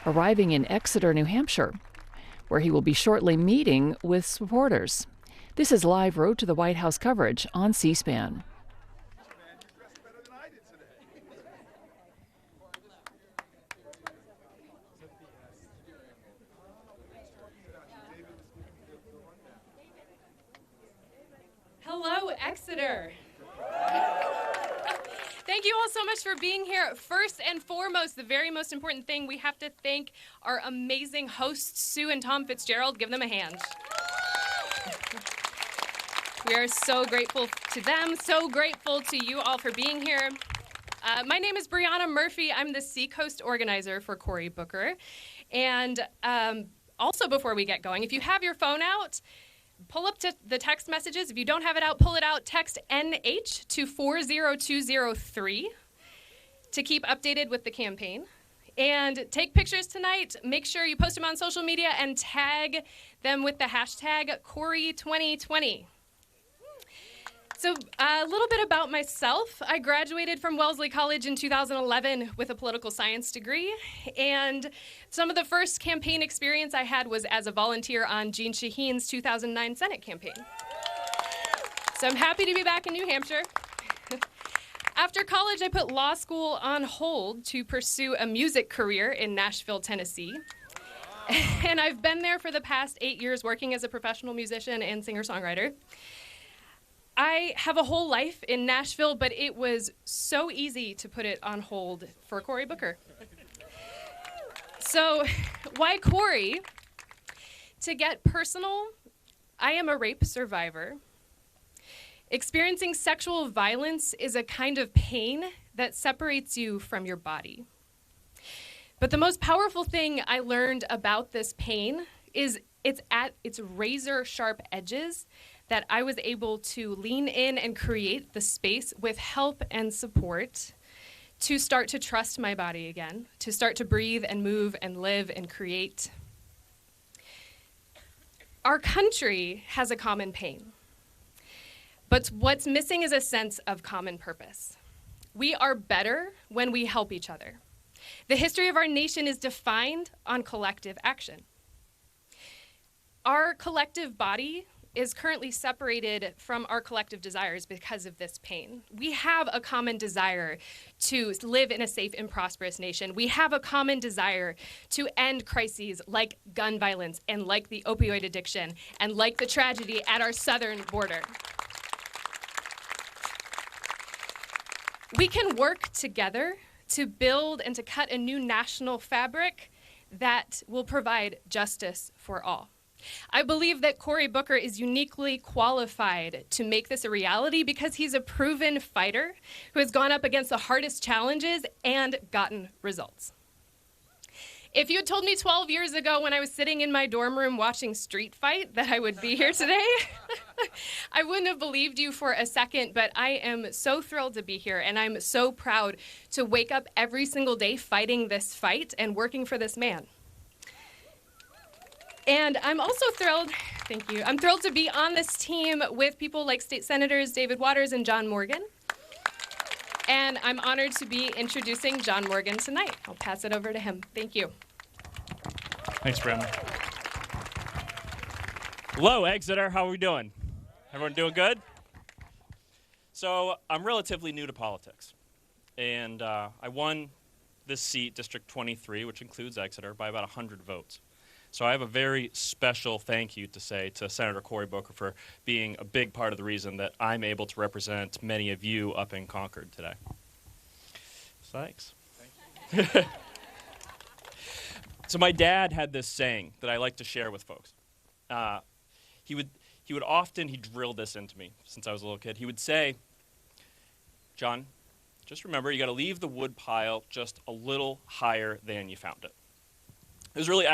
arriving in Exeter, New Hampshire, where he will be shortly meeting with supporters. This is live Road to the White House coverage on C-SPAN. Hello, Exeter. Thank you all so much for being here. First and foremost, the very most important thing, we have to thank our amazing hosts, Sue and Tom Fitzgerald. Give them a hand. We are so grateful to them, so grateful to you all for being here. My name is Brianna Murphy. I'm the Seacoast organizer for Cory Booker. And also before we get going, if you have your phone out, pull up to the text messages. If you don't have it out, pull it out. Text NH to 40203 to keep updated with the campaign. And take pictures tonight. Make sure you post them on social media and tag them with the hashtag Cory2020. So a little bit about myself. I graduated from Wellesley College in 2011 with a political science degree. And some of the first campaign experience I had was as a volunteer on Jeanne Shaheen's 2009 Senate campaign. So I'm happy to be back in New Hampshire. After college, I put law school on hold to pursue a music career in Nashville, Tennessee. And I've been there for the past 8 years working as a professional musician and singer-songwriter. I have a whole life in Nashville, but it was so easy to put it on hold for Cory Booker. So why Cory? To get personal, I am a rape survivor. Experiencing sexual violence is a kind of pain that separates you from your body. But the most powerful thing I learned about this pain is it's at its razor-sharp edges that I was able to lean in and create the space with help and support to start to trust my body again, to start to breathe and move and live and create. Our country has a common pain, but what's missing is a sense of common purpose. We are better when we help each other. The history of our nation is defined on collective action. Our collective body is currently separated from our collective desires because of this pain. We have a common desire to live in a safe and prosperous nation. We have a common desire to end crises like gun violence and like the opioid addiction and like the tragedy at our southern border. We can work together to build and to cut a new national fabric that will provide justice for all. I believe that Cory Booker is uniquely qualified to make this a reality because he's a proven fighter who has gone up against the hardest challenges and gotten results. If you had told me 12 years ago when I was sitting in my dorm room watching Street Fight that I would be here today, I wouldn't have believed you for a second, but I am so thrilled to be here, and I'm so proud to wake up every single day fighting this fight and working for this man. And I'm also thrilled, thank you, I'm thrilled to be on this team with people like State Senators David Waters and John Morgan. And I'm honored to be introducing John Morgan tonight. I'll pass it over to him. Thank you. Thanks, Brandon. Hello, Exeter. How are we doing? Everyone doing good? So I'm relatively new to politics. And I won this seat, District 23, which includes Exeter, by about 100 votes. So I have a very special thank you to say to Senator Cory Booker for being a big part of the reason that I'm able to represent many of you up in Concord today. Thanks. Thank you. So my dad had this saying that I like to share with folks. He would often drill this into me since I was a little kid. He would say, John, just remember you got to leave the wood pile just a little higher than you found it. It was really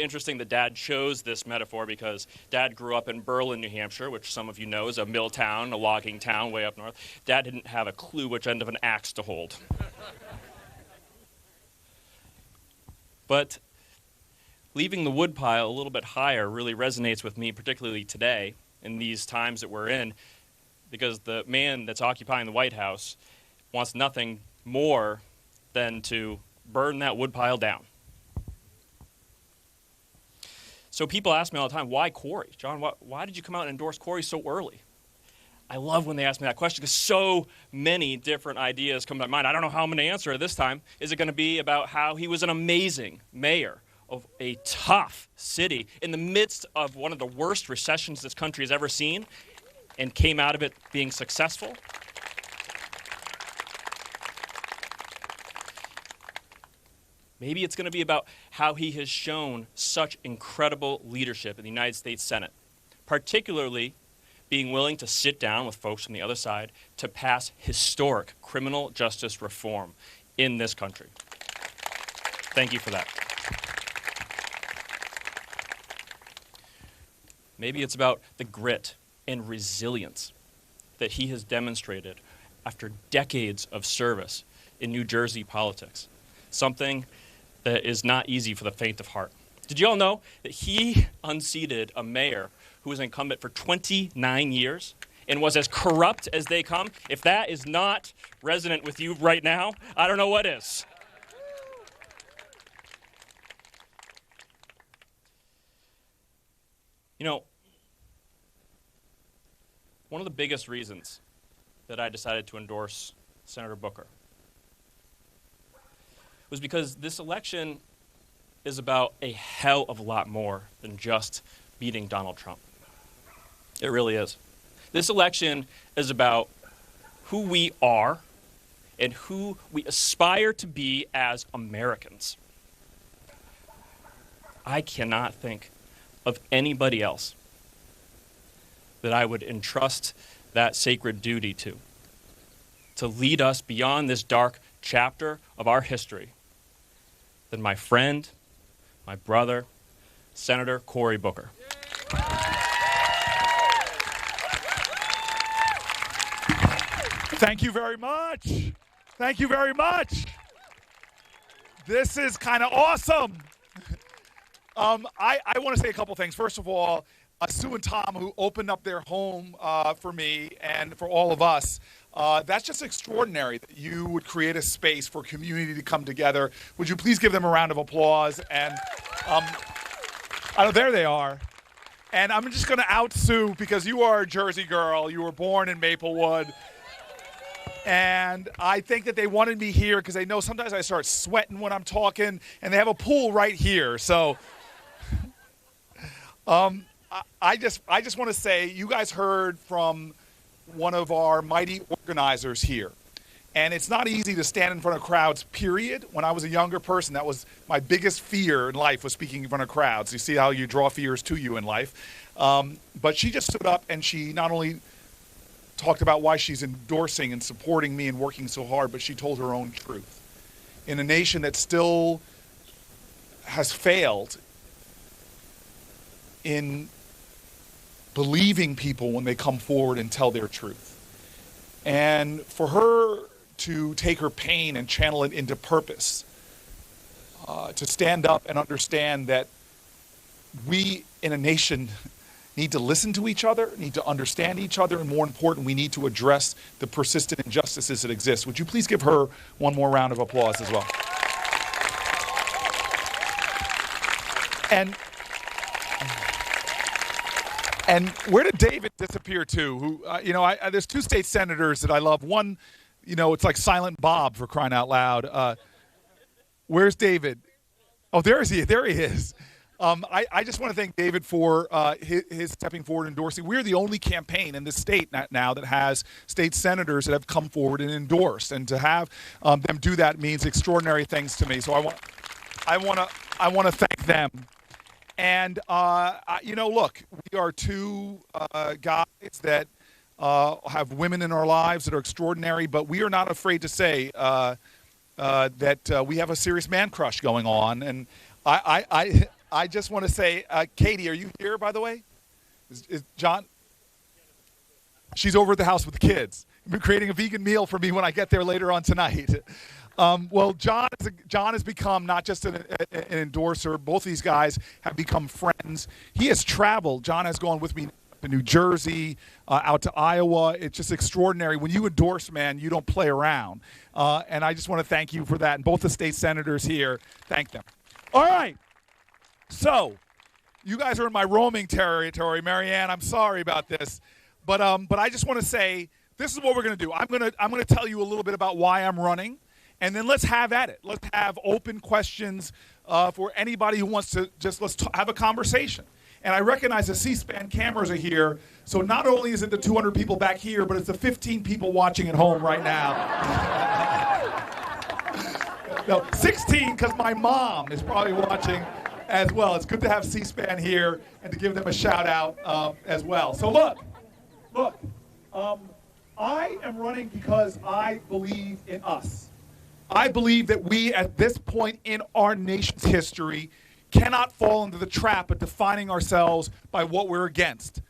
interesting that Dad chose this metaphor because Dad grew up in Berlin, New Hampshire, which some of you know is a mill town, a logging town way up north. Dad didn't have a clue which end of an axe to hold. But leaving the wood pile a little bit higher really resonates with me, particularly today in these times that we're in, because the man that's occupying the White House wants nothing more than to burn that wood pile down. So people ask me all the time, why Cory? John, why did you come out and endorse Cory so early? I love when they ask me that question because so many different ideas come to my mind. I don't know how I'm going to answer it this time. Is it going to be about how he was an amazing mayor of a tough city in the midst of one of the worst recessions this country has ever seen and came out of it being successful? Maybe it's going to be about how he has shown such incredible leadership in the United States Senate, particularly being willing to sit down with folks from the other side to pass historic criminal justice reform in this country. Thank you for that. Maybe it's about the grit and resilience that he has demonstrated after decades of service in New Jersey politics, something that is not easy for the faint of heart. Did you all know that he unseated a mayor who was incumbent for 29 years and was as corrupt as they come? If that is not resonant with you right now, I don't know what is. You know, one of the biggest reasons that I decided to endorse Senator Booker was because this election is about a hell of a lot more than just beating Donald Trump. It really is. This election is about who we are and who we aspire to be as Americans. I cannot think of anybody else that I would entrust that sacred duty to lead us beyond this dark chapter of our history than my friend, my brother, Senator Cory Booker. Thank you very much. Thank you very much. This is kind of awesome. I want to say a couple things. First of all, Sue and Tom, who opened up their home for me and for all of us, that's just extraordinary that you would create a space for community to come together. Would you please give them a round of applause? And there they are. And I'm just going to out Sue because you are a Jersey girl. You were born in Maplewood. And I think that they wanted me here because they know sometimes I start sweating when I'm talking, and they have a pool right here. So I just want to say you guys heard from one of our mighty organizers here. And it's not easy to stand in front of crowds, period. When I was a younger person, that was my biggest fear in life, was speaking in front of crowds. You see how you draw fears to you in life. But she just stood up and she not only talked about why she's endorsing and supporting me and working so hard, but she told her own truth. In a nation that still has failed in believing people when they come forward and tell their truth. And for her to take her pain and channel it into purpose, to stand up and understand that we in a nation need to listen to each other, need to understand each other, and more important, we need to address the persistent injustices that exist. Would you please give her one more round of applause as well? And where did David disappear to? Who, there's two state senators that I love. One, it's like Silent Bob, for crying out loud. Where's David? Oh, there he is. I just want to thank David for his stepping forward and endorsing. We're the only campaign in this state now that has state senators that have come forward and endorsed, and to have them do that means extraordinary things to me. So I want to thank them. And look, we are two guys that have women in our lives that are extraordinary, but we are not afraid to say that we have a serious man crush going on. And I just want to say, Katie, are you here, by the way? Is John? She's over at the house with the kids. Been creating a vegan meal for me when I get there later on tonight. Well, John has become not just an endorser. Both these guys have become friends. He has traveled. John has gone with me to New Jersey, out to Iowa. It's just extraordinary. When you endorse, man, you don't play around. And I just want to thank you for that. And both the state senators here, thank them. All right. So You guys are in my roaming territory, Marianne. I'm sorry about this, but I just want to say this is what we're going to do. I'm going to tell you a little bit about why I'm running, and then let's have at it. Let's have open questions for anybody who wants to. Let's have a conversation. And I recognize the C-SPAN cameras are here, so not only is it the 200 people back here, but it's the 15 people watching at home right now. No, 16, because my mom is probably watching as well. It's good to have C-SPAN here and to give them a shout out as well. So look, I am running because I believe in us. I believe that we, at this point in our nation's history, cannot fall into the trap of defining ourselves by what we're against.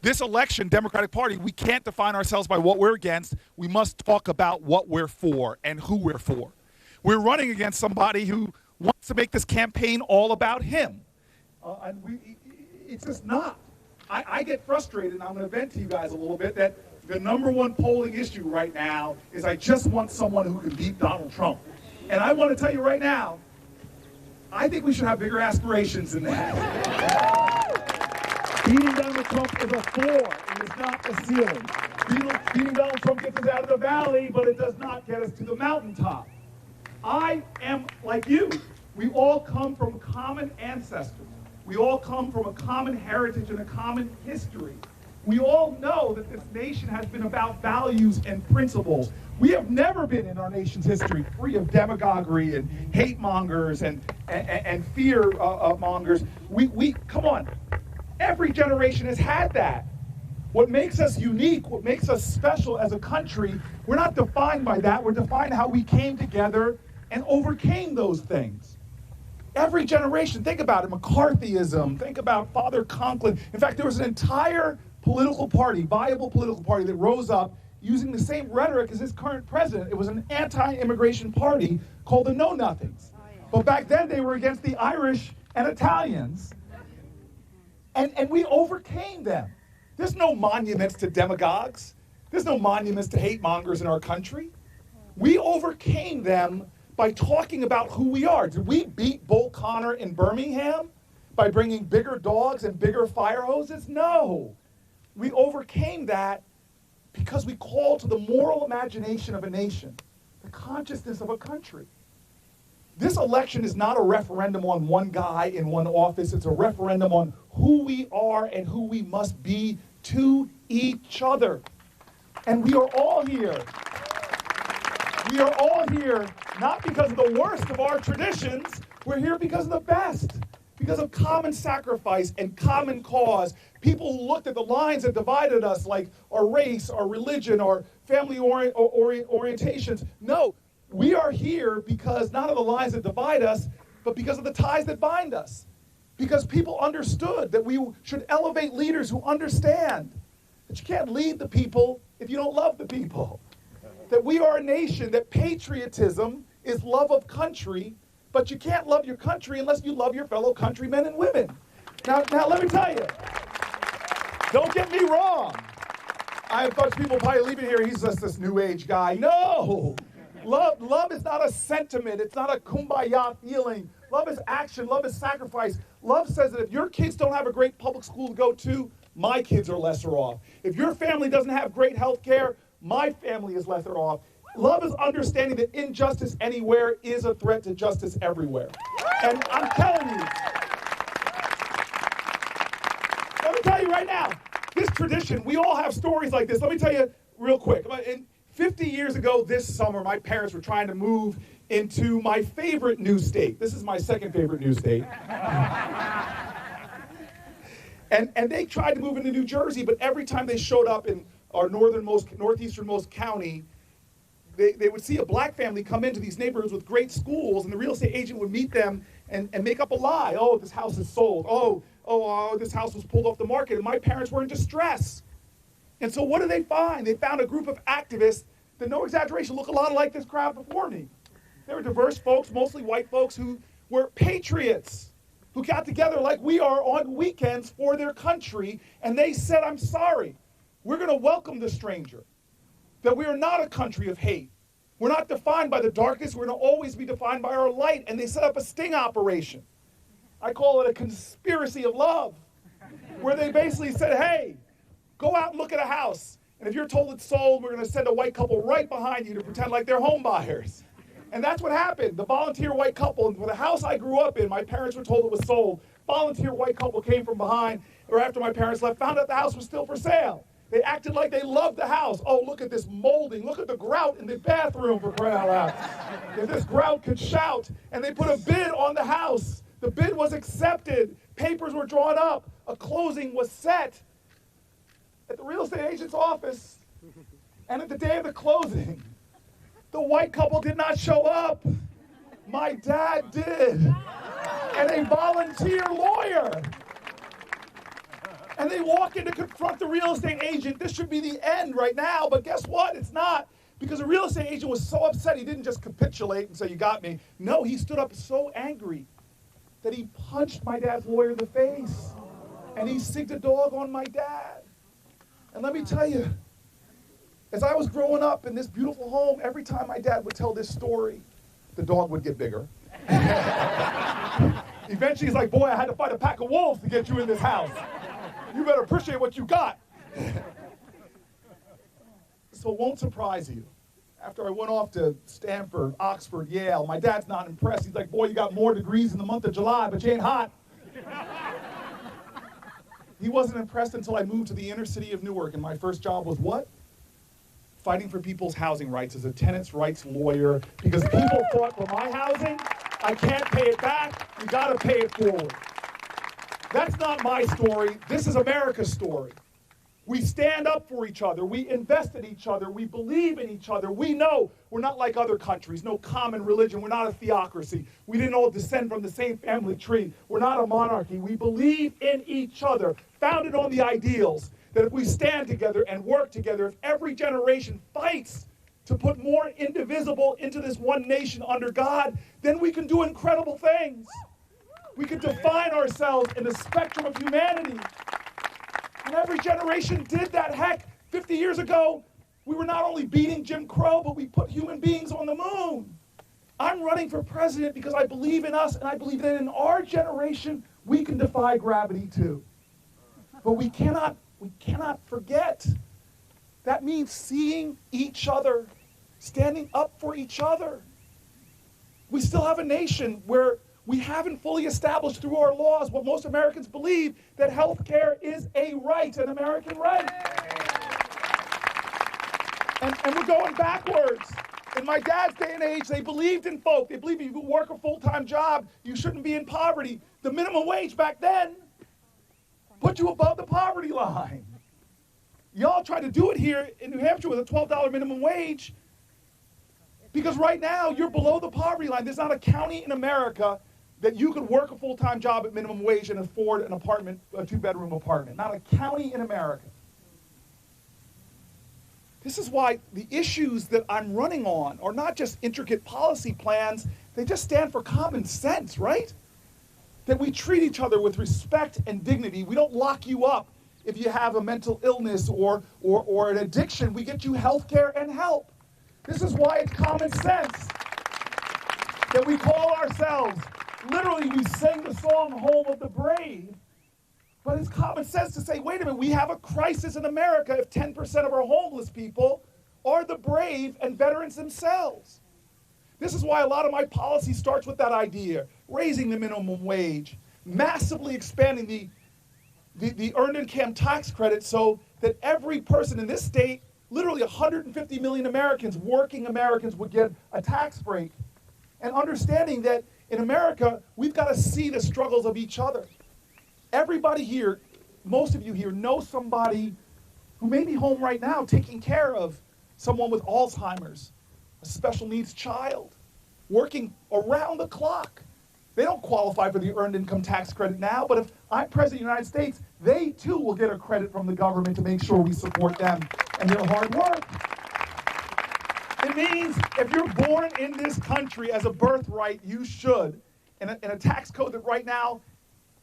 This election, Democratic Party, we can't define ourselves by what we're against. We must talk about what we're for and who we're for. We're running against somebody who wants to make this campaign all about him. It's just not. I get frustrated, and I'm going to vent to you guys a little bit, that the number one polling issue right now is I just want someone who can beat Donald Trump. And I want to tell you right now, I think we should have bigger aspirations than that. Beating Donald Trump is a floor, it is not a ceiling. Beating Donald Trump gets us out of the valley, but it does not get us to the mountaintop. I am like you. We all come from common ancestors. We all come from a common heritage and a common history. We all know that this nation has been about values and principles. We have never been in our nation's history free of demagoguery and hate mongers and fear mongers. We come on. Every generation has had that. What makes us unique, what makes us special as a country, we're not defined by that. We're defined how we came together and overcame those things. Every generation, think about it, McCarthyism, think about Father Conklin. In fact, there was an entire political party, viable political party, that rose up using the same rhetoric as his current president. It was an anti-immigration party called the Know Nothings. But back then they were against the Irish and Italians. And we overcame them. There's no monuments to demagogues. There's no monuments to hate mongers in our country. We overcame them by talking about who we are. Did we beat Bull Connor in Birmingham by bringing bigger dogs and bigger fire hoses? No. We overcame that because we call to the moral imagination of a nation, the consciousness of a country. This election is not a referendum on one guy in one office. It's a referendum on who we are and who we must be to each other. And we are all here. We are all here not because of the worst of our traditions. We're here because of the best. Because of common sacrifice and common cause. People who looked at the lines that divided us, like our race, our religion, our family orientations. No, we are here because not of the lines that divide us, but because of the ties that bind us. Because people understood that we should elevate leaders who understand that you can't lead the people if you don't love the people. That we are a nation, that patriotism is love of country, but you can't love your country unless you love your fellow countrymen and women. Now let me tell you, don't get me wrong. I have a bunch of people probably leaving here, he's just this new age guy. No! Love is not a sentiment. It's not a kumbaya feeling. Love is action. Love is sacrifice. Love says that if your kids don't have a great public school to go to, my kids are lesser off. If your family doesn't have great health care, my family is lesser off. Love is understanding that injustice anywhere is a threat to justice everywhere. And I'm telling you, let me tell you right now, this tradition, we all have stories like this. Let me tell you real quick. 50 years ago this summer, my parents were trying to move into my favorite new state. This is my second favorite new state. And they tried to move into New Jersey, but every time they showed up in our northeasternmost county, they would see a black family come into these neighborhoods with great schools, and the real estate agent would meet them and make up a lie. Oh, this house is sold. Oh, this house was pulled off the market, and my parents were in distress. And so what did they find? They found a group of activists that, no exaggeration, look a lot like this crowd before me. They were diverse folks, mostly white folks, who were patriots, who got together like we are on weekends for their country, and they said, I'm sorry, we're going to welcome the stranger, that we are not a country of hate. We're not defined by the darkness, we're going to always be defined by our light. And they set up a sting operation. I call it a conspiracy of love, where they basically said, hey, go out and look at a house. And if you're told it's sold, we're going to send a white couple right behind you to pretend like they're home buyers. And that's what happened. The volunteer white couple, for the house I grew up in, my parents were told it was sold. Volunteer white couple came from behind, or after my parents left, found out the house was still for sale. They acted like they loved the house. Oh, look at this molding. Look at the grout in the bathroom, for crying out loud. If this grout could shout. And they put a bid on the house. The bid was accepted. Papers were drawn up. A closing was set at the real estate agent's office. And at the day of the closing, the white couple did not show up. My dad did. And a volunteer lawyer. And they walk in to confront the real estate agent. This should be the end right now, but guess what? It's not. Because the real estate agent was so upset, he didn't just capitulate and say, you got me. No, he stood up so angry that he punched my dad's lawyer in the face. And he sicked a dog on my dad. And let me tell you, as I was growing up in this beautiful home, every time my dad would tell this story, the dog would get bigger. Eventually, he's like, boy, I had to fight a pack of wolves to get you in this house. You better appreciate what you got. So it won't surprise you. After I went off to Stanford, Oxford, Yale, my dad's not impressed. He's like, boy, you got more degrees in the month of July, but you ain't hot. He wasn't impressed until I moved to the inner city of Newark, and my first job was what? Fighting for people's housing rights as a tenants' rights lawyer, because people fought for my housing. I can't pay it back. You got to pay it forward. That's not my story. This is America's story. We stand up for each other. We invest in each other. We believe in each other. We know we're not like other countries. No common religion. We're not a theocracy. We didn't all descend from the same family tree. We're not a monarchy. We believe in each other, founded on the ideals that if we stand together and work together, if every generation fights to put more indivisible into this one nation under God, then we can do incredible things. We can define ourselves in the spectrum of humanity. And every generation did that. Heck, 50 years ago, we were not only beating Jim Crow, but we put human beings on the moon. I'm running for president because I believe in us, and I believe that in our generation, we can defy gravity too. But we cannot forget. That means seeing each other, standing up for each other. We still have a nation where we haven't fully established through our laws what most Americans believe, that health care is a right, an American right. And we're going backwards. In my dad's day and age, they believed in folk. They believed if you work a full-time job, you shouldn't be in poverty. The minimum wage back then put you above the poverty line. Y'all try to do it here in New Hampshire with a $12 minimum wage, because right now you're below the poverty line. There's not a county in America that you could work a full-time job at minimum wage and afford an apartment, a two-bedroom apartment. Not a county in America. This is why the issues that I'm running on are not just intricate policy plans, they just stand for common sense, right? That we treat each other with respect and dignity. We don't lock you up if you have a mental illness or an addiction. We get you health care and help. This is why it's common sense that we call ourselves, literally we sing the song Home of the Brave, but it's common sense to say, wait a minute, we have a crisis in America if 10% of our homeless people are the brave and veterans themselves. This is why a lot of my policy starts with that idea, raising the minimum wage, massively expanding the earned income tax credit so that every person in this state, literally 150 million Americans, working Americans, would get a tax break. And understanding that in America, we've got to see the struggles of each other. Everybody here, most of you here, know somebody who may be home right now taking care of someone with Alzheimer's, a special needs child, working around the clock. They don't qualify for the earned income tax credit now, but if I'm president of the United States, they too will get a credit from the government to make sure we support them and their hard work. It means if you're born in this country as a birthright, you should. In a tax code that right now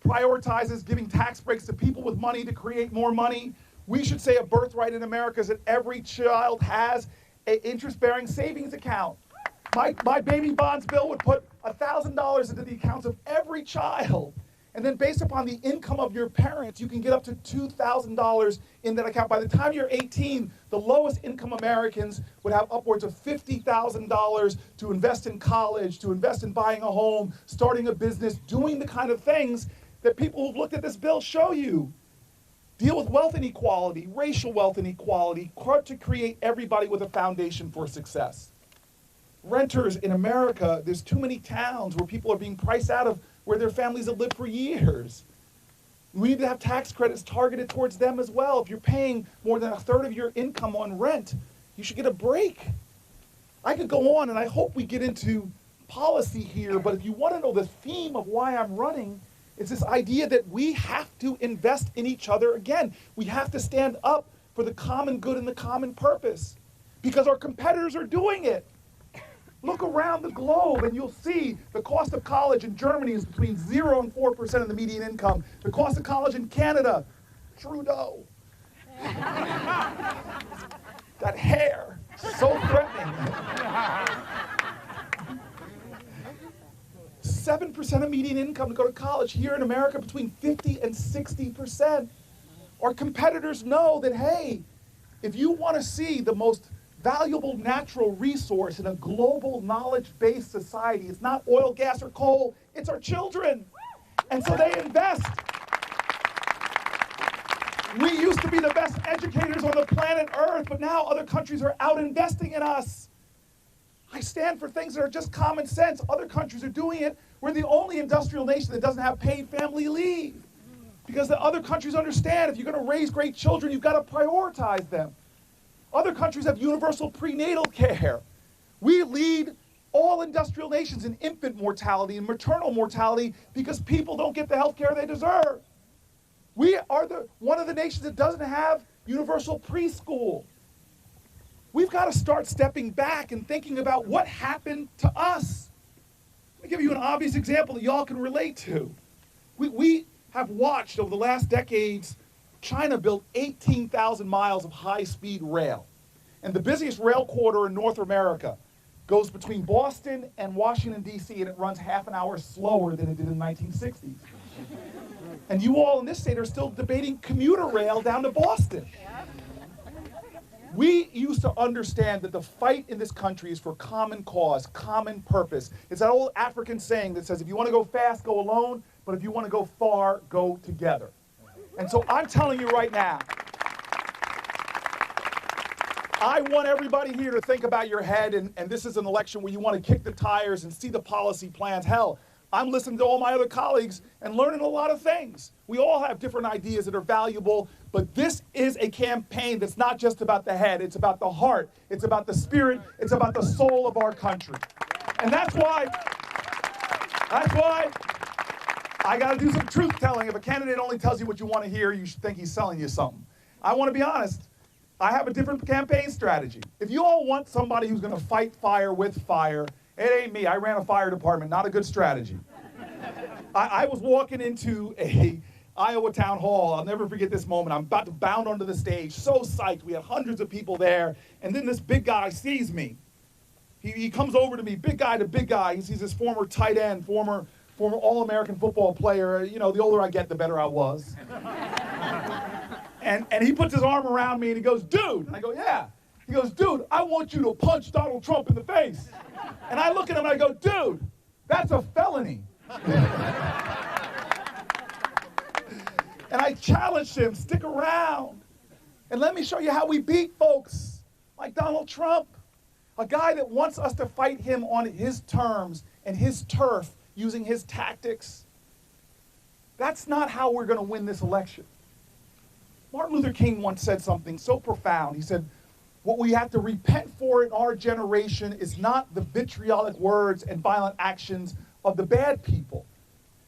prioritizes giving tax breaks to people with money to create more money, we should say a birthright in America is that every child has an interest-bearing savings account. My baby bonds bill would put $1,000 into the accounts of every child. And then based upon the income of your parents, you can get up to $2,000 in that account. By the time you're 18, the lowest income Americans would have upwards of $50,000 to invest in college, to invest in buying a home, starting a business, doing the kind of things that people who've looked at this bill show you. Deal with wealth inequality, racial wealth inequality, to create everybody with a foundation for success. Renters in America, there's too many towns where people are being priced out of where their families have lived for years. We need to have tax credits targeted towards them as well. If you're paying more than a third of your income on rent, you should get a break. I could go on, and I hope we get into policy here, but if you want to know the theme of why I'm running, it's this idea that we have to invest in each other again. We have to stand up for the common good and the common purpose because our competitors are doing it. Look around the globe and you'll see the cost of college in Germany is between 0 and 4% of the median income. The cost of college in Canada, Trudeau. That hair, so threatening. 7% of median income to go to college. Here in America, between 50 and 60%. Our competitors know that, hey, if you want to see the most valuable natural resource in a global knowledge-based society, it's not oil, gas, or coal, it's our children. And so they invest. We used to be the best educators on the planet Earth, but now other countries are out investing in us. I stand for things that are just common sense. Other countries are doing it. We're the only industrial nation that doesn't have paid family leave. Because the other countries understand if you're going to raise great children, you've got to prioritize them. Other countries have universal prenatal care. We lead all industrial nations in infant mortality and maternal mortality because people don't get the health care they deserve. We are one of the nations that doesn't have universal preschool. We've got to start stepping back and thinking about what happened to us. Let me give you an obvious example that y'all can relate to. We have watched over the last decades China built 18,000 miles of high-speed rail. And the busiest rail corridor in North America goes between Boston and Washington, D.C., and it runs half an hour slower than it did in the 1960s. And you all in this state are still debating commuter rail down to Boston. We used to understand that the fight in this country is for common cause, common purpose. It's that old African saying that says, if you want to go fast, go alone, but if you want to go far, go together. And so I'm telling you right now, I want everybody here to think about your head, and this is an election where you want to kick the tires and see the policy plans. Hell, I'm listening to all my other colleagues and learning a lot of things. We all have different ideas that are valuable, but this is a campaign that's not just about the head, it's about the heart, it's about the spirit, it's about the soul of our country. And that's why I got to do some truth telling. If a candidate only tells you what you want to hear, you should think he's selling you something. I want to be honest. I have a different campaign strategy. If you all want somebody who's going to fight fire with fire, it ain't me. I ran a fire department, not a good strategy. I was walking into a Iowa town hall. I'll never forget this moment. I'm about to bound onto the stage, so psyched. We had hundreds of people there. And then this big guy sees me. He comes over to me, big guy to big guy. He sees this former tight end, former All-American football player. You know, the older I get, the better I was. And he puts his arm around me and he goes, dude. And I go, yeah. He goes, dude, I want you to punch Donald Trump in the face. And I look at him and I go, dude, that's a felony. And I challenged him, stick around. And let me show you how we beat folks like Donald Trump. A guy that wants us to fight him on his terms and his turf using his tactics. That's not how we're going to win this election. Martin Luther King once said something so profound. He said, what we have to repent for in our generation is not the vitriolic words and violent actions of the bad people.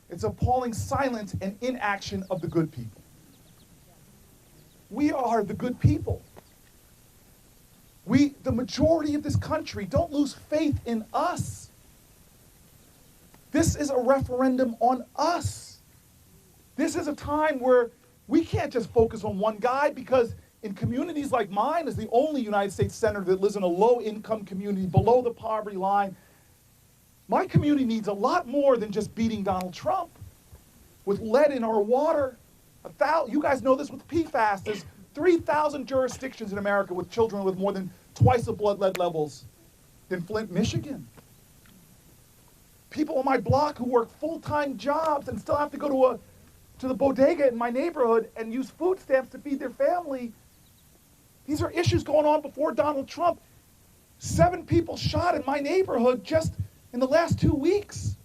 It's appalling silence and inaction of the good people. We are the good people. The majority of this country, don't lose faith in us. This is a referendum on us. This is a time where we can't just focus on one guy, because in communities like mine, as the only United States senator that lives in a low-income community below the poverty line, my community needs a lot more than just beating Donald Trump. with lead in our water. You guys know this with PFAS. There's 3,000 jurisdictions in America with children with more than twice the blood lead levels than Flint, Michigan. People on my block who work full-time jobs and still have to go to the bodega in my neighborhood and use food stamps to feed their family. These are issues going on before Donald Trump. 7 people shot in my neighborhood just in the last 2 weeks.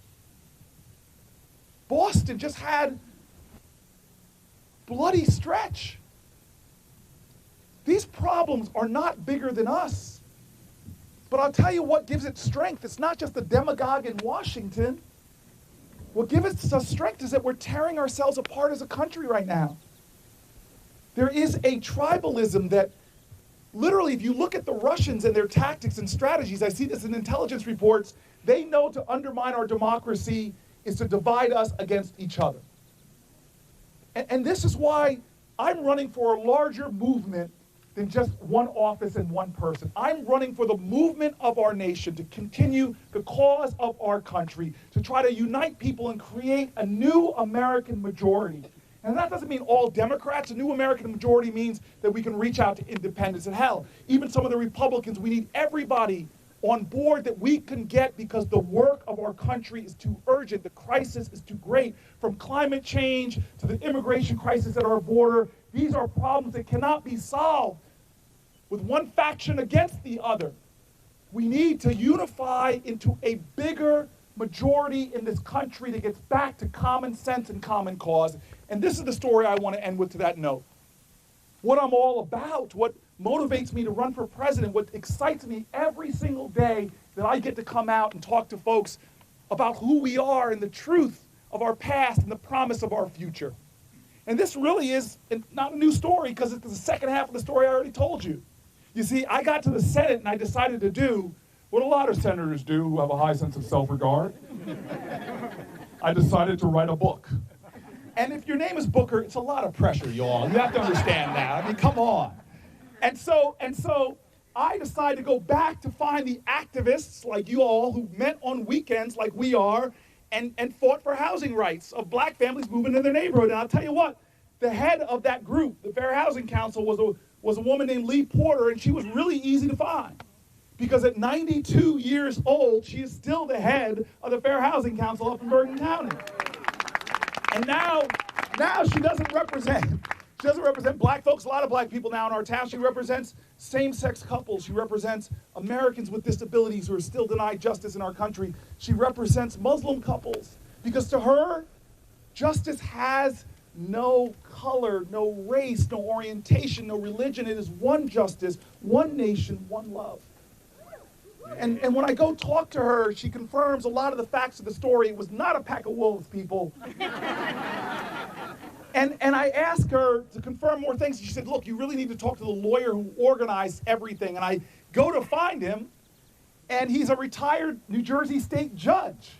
Boston just had bloody stretch. These problems are not bigger than us. But I'll tell you what gives it strength. It's not just the demagogue in Washington. What gives us strength is that we're tearing ourselves apart as a country right now. There is a tribalism that literally, if you look at the Russians and their tactics and strategies, I see this in intelligence reports, they know to undermine our democracy is to divide us against each other. And this is why I'm running for a larger movement than just one office and one person. I'm running for the movement of our nation to continue the cause of our country, to try to unite people and create a new American majority. And that doesn't mean all Democrats. A new American majority means that we can reach out to independents. And hell, even some of the Republicans, we need everybody on board that we can get because the work of our country is too urgent. The crisis is too great. From climate change to the immigration crisis at our border, these are problems that cannot be solved with one faction against the other. We need to unify into a bigger majority in this country that gets back to common sense and common cause. And this is the story I want to end with to that note. What I'm all about, what motivates me to run for president, what excites me every single day that I get to come out and talk to folks about who we are and the truth of our past and the promise of our future. And this really is not a new story because it's the second half of the story I already told you. You see, I got to the Senate and I decided to do what a lot of senators do who have a high sense of self-regard. I decided to write a book. And if your name is Booker, it's a lot of pressure, y'all. You have to understand that. I mean, come on. And so I decided to go back to find the activists like you all who met on weekends like we are and fought for housing rights of black families moving in their neighborhood. And I'll tell you what, the head of that group, the Fair Housing Council, was a woman named Lee Porter, and she was really easy to find. Because at 92 years old, she is still the head of the Fair Housing Council up in Bergen County. And now she doesn't represent black folks, a lot of black people now in our town. She represents same-sex couples. She represents Americans with disabilities who are still denied justice in our country. She represents Muslim couples. Because to her, justice has no color, no race, no orientation, no religion. It is one justice, one nation, one love. And when I go talk to her, she confirms a lot of the facts of the story. It was not a pack of wolves, people. And I asked her to confirm more things. She said, look, you really need to talk to the lawyer who organized everything. And I go to find him, and he's a retired New Jersey state judge.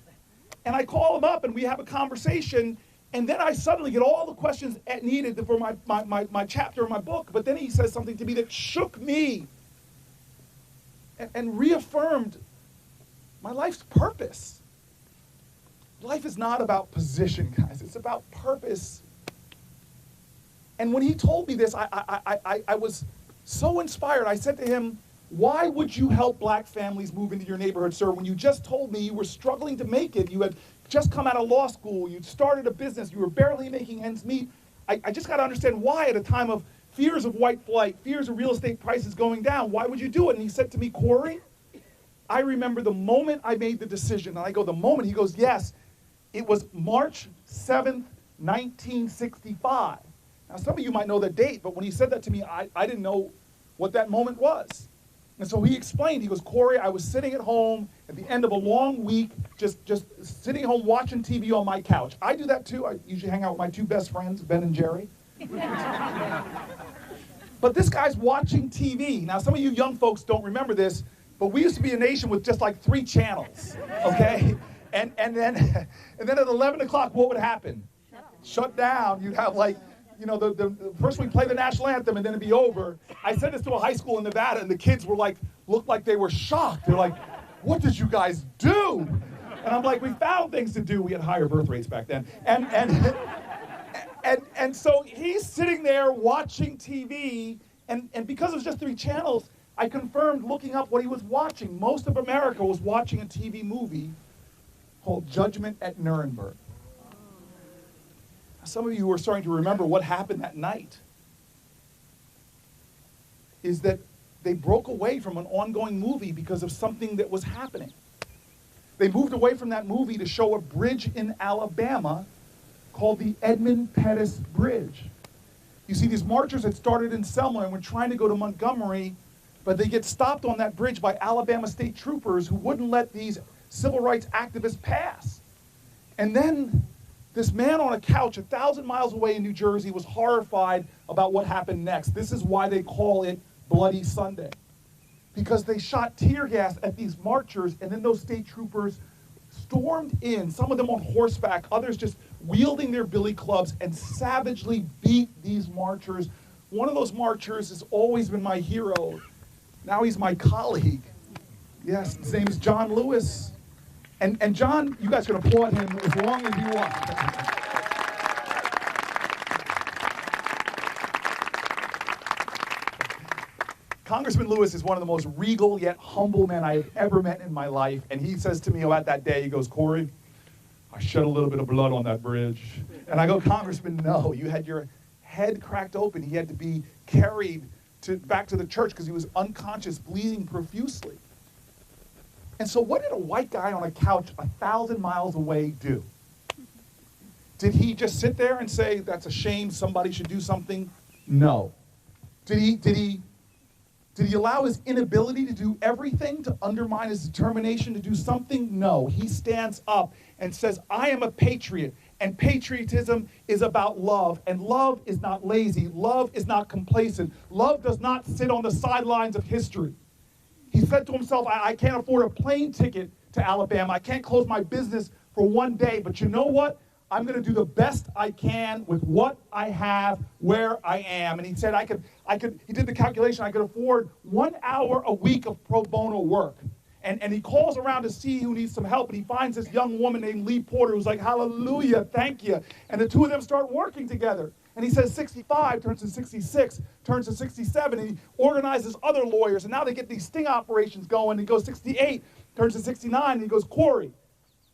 And I call him up, and we have a conversation. And then I suddenly get all the questions needed for my chapter in my book. But then he says something to me that shook me and reaffirmed my life's purpose. Life is not about position, guys. It's about purpose. And when he told me this, I was so inspired. I said to him, why would you help black families move into your neighborhood, sir, when you just told me you were struggling to make it? You had just come out of law school. You'd started a business. You were barely making ends meet. I just got to understand why at a time of fears of white flight, fears of real estate prices going down, why would you do it? And he said to me, Cory, I remember the moment I made the decision. And I go, the moment? He goes, yes, it was March 7th, 1965. Now, some of you might know the date, but when he said that to me, I didn't know what that moment was. And so he explained, he goes, Cory, I was sitting at home at the end of a long week, just sitting at home watching TV on my couch. I do that too. I usually hang out with my two best friends, Ben and Jerry. But this guy's watching TV. Now, some of you young folks don't remember this, but we used to be a nation with just like 3 channels, okay? And then at 11 o'clock, what would happen? Shut down. You'd have like, you know, the first we'd play the national anthem and then it'd be over. I said this to a high school in Nevada and the kids were like, looked like they were shocked. They're like, what did you guys do? And I'm like, we found things to do. We had higher birth rates back then. And so he's sitting there watching TV, and because it was just 3 channels, I confirmed looking up what he was watching. Most of America was watching a TV movie called Judgment at Nuremberg. Some of you are starting to remember what happened that night. Is that they broke away from an ongoing movie because of something that was happening. They moved away from that movie to show a bridge in Alabama called the Edmund Pettus Bridge. You see, these marchers had started in Selma and were trying to go to Montgomery, but they get stopped on that bridge by Alabama state troopers who wouldn't let these civil rights activists pass. And then this man on a couch 1,000 miles away in New Jersey was horrified about what happened next. This is why they call it Bloody Sunday. Because they shot tear gas at these marchers, and then those state troopers stormed in, some of them on horseback, others just wielding their billy clubs, and savagely beat these marchers. One of those marchers has always been my hero. Now he's my colleague. Yes, his name is John Lewis. And John, you guys can applaud him as long as you want. Congressman Lewis is one of the most regal yet humble men I have ever met in my life. And he says to me about that day, he goes, Cory, I shed a little bit of blood on that bridge. And I go, Congressman, no, you had your head cracked open. He had to be carried back to the church because he was unconscious, bleeding profusely. And so what did a white guy on a couch 1,000 miles away do? Did he just sit there and say, that's a shame, somebody should do something? No. Did he allow his inability to do everything to undermine his determination to do something? No. He stands up and says, I am a patriot, and patriotism is about love, and love is not lazy. Love is not complacent. Love does not sit on the sidelines of history. He said to himself, I can't afford a plane ticket to Alabama. I can't close my business for one day, but you know what? I'm going to do the best I can with what I have, where I am. And he said, he did the calculation, I could afford 1 hour a week of pro bono work. And he calls around to see who needs some help, and he finds this young woman named Lee Porter who's like, hallelujah, thank you. And the two of them start working together. And he says 65 turns to 66, turns to 67, and he organizes other lawyers, and now they get these sting operations going. He goes 68, turns to 69, and he goes, Cory,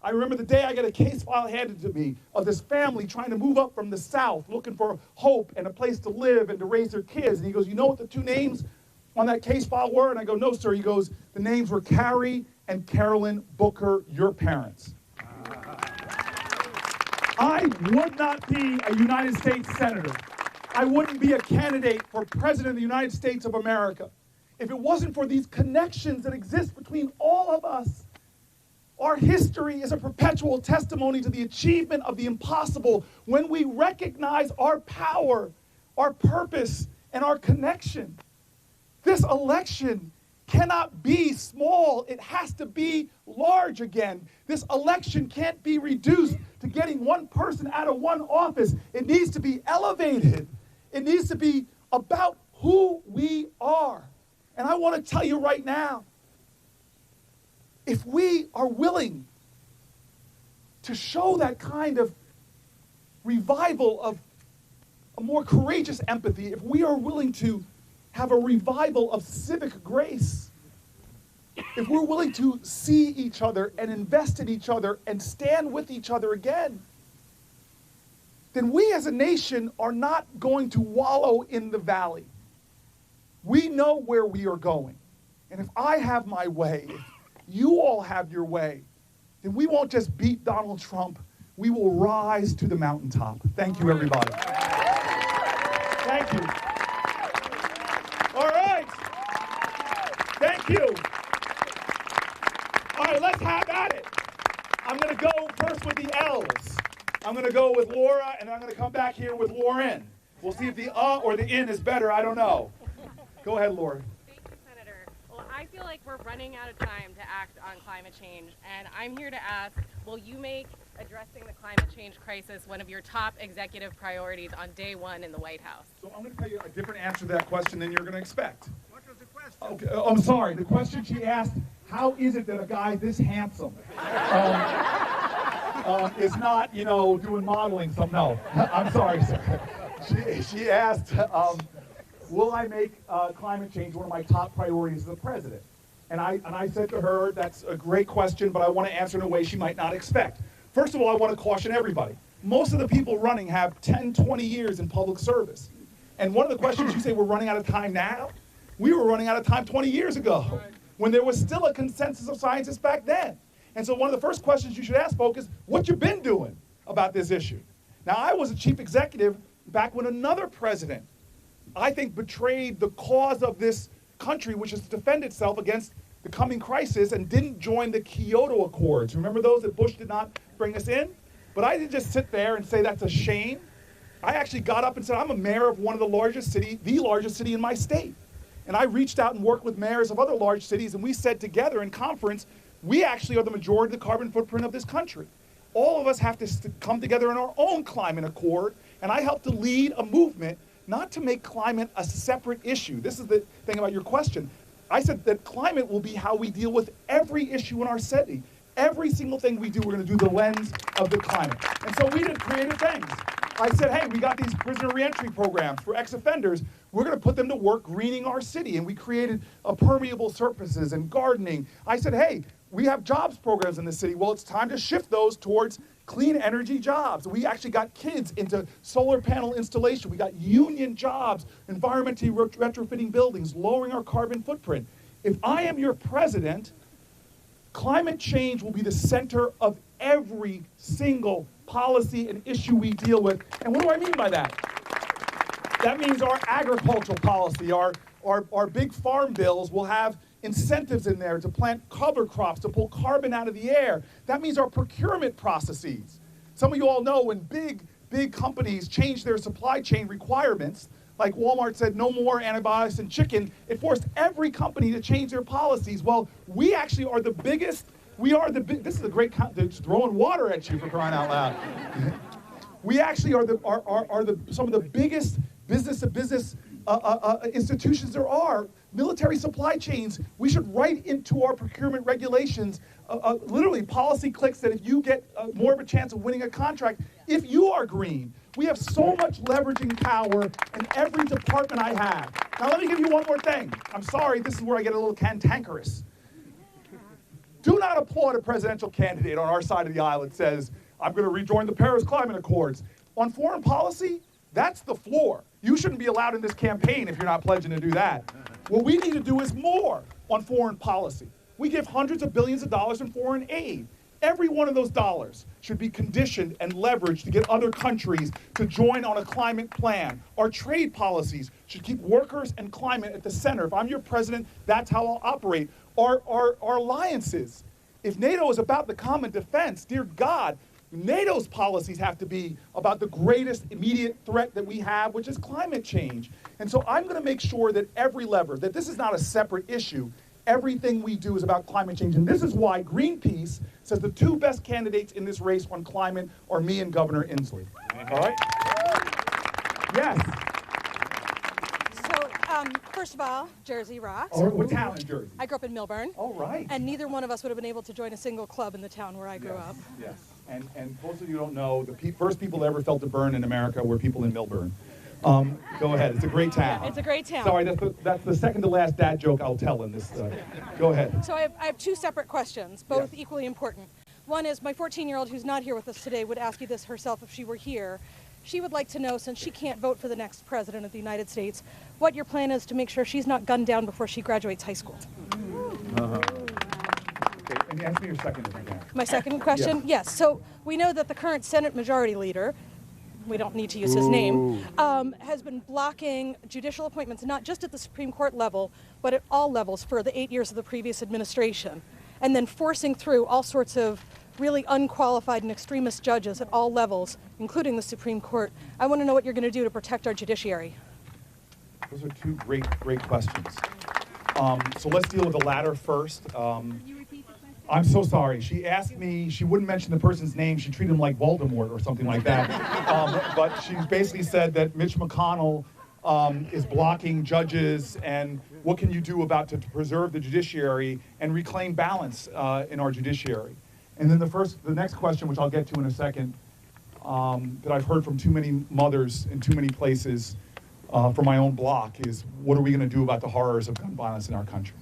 I remember the day I got a case file handed to me of this family trying to move up from the South, looking for hope and a place to live and to raise their kids. And he goes, you know what the 2 names on that case file were? And I go, no, sir. He goes, the names were Cory and Carolyn Booker, your parents. I would not be a United States Senator. I wouldn't be a candidate for President of the United States of America if it wasn't for these connections that exist between all of us. Our history is a perpetual testimony to the achievement of the impossible when we recognize our power, our purpose, and our connection. This election cannot be small. It has to be large again. This election can't be reduced to getting one person out of one office. It needs to be elevated. It needs to be about who we are. And I want to tell you right now, if we are willing to show that kind of revival of a more courageous empathy, if we are willing to have a revival of civic grace, if we're willing to see each other and invest in each other and stand with each other again, then we as a nation are not going to wallow in the valley. We know where we are going. And if I have my way, if you all have your way, then we won't just beat Donald Trump. We will rise to the mountaintop. Thank you, everybody. Thank you. All right. Thank you. All right, let's have at it. I'm going to go first with the L's. I'm going to go with Laura, and I'm going to come back here with Lauren. We'll see if the or the in is better. I don't know. Go ahead, Laura. Thank you, Senator. Well, I feel like we're running out of time to act on climate change, and I'm here to ask, will you make addressing the climate change crisis one of your top executive priorities on day one in the White House? So I'm going to tell you a different answer to that question than you're going to expect. What was the question? Okay, I'm sorry. The question she asked, how is it that a guy this handsome is not, doing modeling? No, I'm sorry, sir. She asked, will I make climate change one of my top priorities as the president? And I said to her, that's a great question, but I want to answer in a way she might not expect. First of all, I want to caution everybody. Most of the people running have 10, 20 years in public service. And one of the questions you say, we're running out of time now? We were running out of time 20 years ago, when there was still a consensus of scientists back then. And so one of the first questions you should ask folks is, what you been doing about this issue? Now, I was a chief executive back when another president, I think, betrayed the cause of this country, which is to defend itself against the coming crisis, and didn't join the Kyoto Accords. Remember those that Bush did not bring us in? But I didn't just sit there and say that's a shame. I actually got up and said, I'm a mayor of one of the largest city in my state. And I reached out and worked with mayors of other large cities, and we said together in conference, we actually are the majority of the carbon footprint of this country. All of us have to come together in our own climate accord, and I helped to lead a movement not to make climate a separate issue. This is the thing about your question. I said that climate will be how we deal with every issue in our city. Every single thing we do, we're going to do the lens of the climate. And so we did creative things. I said, hey, we got these prisoner reentry programs for ex-offenders. We're going to put them to work greening our city. And we created permeable surfaces and gardening. I said, hey, we have jobs programs in the city. Well, it's time to shift those towards clean energy jobs. We actually got kids into solar panel installation. We got union jobs, environmentally retrofitting buildings, lowering our carbon footprint. If I am your president, climate change will be the center of every single policy and issue we deal with. And what do I mean by that? That means our agricultural policy, our big farm bills will have incentives in there to plant cover crops, to pull carbon out of the air. That means our procurement processes. Some of you all know when big companies change their supply chain requirements, like Walmart said no more antibiotics in chicken, it forced every company to change their policies. Well, we actually are the biggest, this is a great, they're just throwing water at you for crying out loud. We actually are some of the biggest business-to-business institutions there are. Military supply chains, we should write into our procurement regulations, literally policy clicks that if you get more of a chance of winning a contract, if you are green. We have so much leveraging power in every department I have. Now let me give you one more thing. I'm sorry, this is where I get a little cantankerous. Do not applaud a presidential candidate on our side of the aisle that says, I'm going to rejoin the Paris Climate Accords. On foreign policy, that's the floor. You shouldn't be allowed in this campaign if you're not pledging to do that. What we need to do is more on foreign policy. We give hundreds of billions of dollars in foreign aid. Every one of those dollars should be conditioned and leveraged to get other countries to join on a climate plan. Our trade policies should keep workers and climate at the center. If I'm your president, that's how I'll operate. Our alliances. If NATO is about the common defense, dear God, NATO's policies have to be about the greatest immediate threat that we have, which is climate change. And so I'm going to make sure that every lever, that this is not a separate issue. Everything we do is about climate change. And this is why Greenpeace says the two best candidates in this race on climate are me and Governor Inslee. All right? Yes. So, first of all, Jersey rocks. Oh, what town in Jersey? I grew up in Millburn. Oh, right. And neither one of us would have been able to join a single club in the town where I grew up. Yes. And most of you don't know, the first people that ever felt a burn in America were people in Millburn. Go ahead. It's a great town. Yeah, it's a great town. Sorry, that's the second to last dad joke I'll tell in this. Go ahead. So I have two separate questions, both equally important. One is my 14-year-old who's not here with us today would ask you this herself if she were here. She would like to know, since she can't vote for the next president of the United States, what your plan is to make sure she's not gunned down before she graduates high school. Okay, and ask me your second if you can. My second question? Yes. So we know that the current Senate Majority Leader, we don't need to use his name, has been blocking judicial appointments, not just at the Supreme Court level, but at all levels for the 8 years of the previous administration, and then forcing through all sorts of really unqualified and extremist judges at all levels, including the Supreme Court. I want to know what you're going to do to protect our judiciary. Those are two great questions. So let's deal with the latter first. I'm so sorry. She asked me, she wouldn't mention the person's name. She treated him like Voldemort or something like that. But she basically said that Mitch McConnell is blocking judges, and what can you do about to preserve the judiciary and reclaim balance in our judiciary? And then the next question, which I'll get to in a second, that I've heard from too many mothers in too many places from my own block is, what are we going to do about the horrors of gun violence in our country?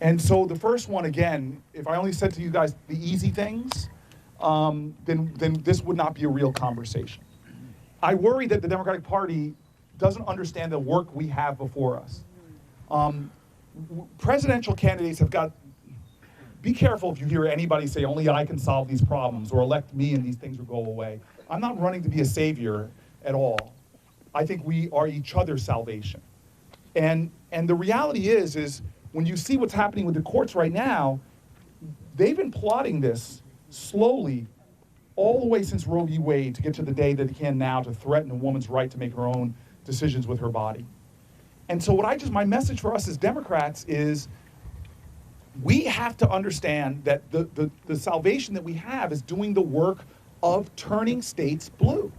And so the first one, again, if I only said to you guys the easy things, then this would not be a real conversation. I worry that the Democratic Party doesn't understand the work we have before us. Presidential candidates have got, be careful if you hear anybody say, only I can solve these problems, or elect me and these things will go away. I'm not running to be a savior at all. I think we are each other's salvation. And the reality is when you see what's happening with the courts right now, they've been plotting this slowly all the way since Roe v. Wade to get to the day that they can now to threaten a woman's right to make her own decisions with her body. And so my message for us as Democrats is, we have to understand that the salvation that we have is doing the work of turning states blue.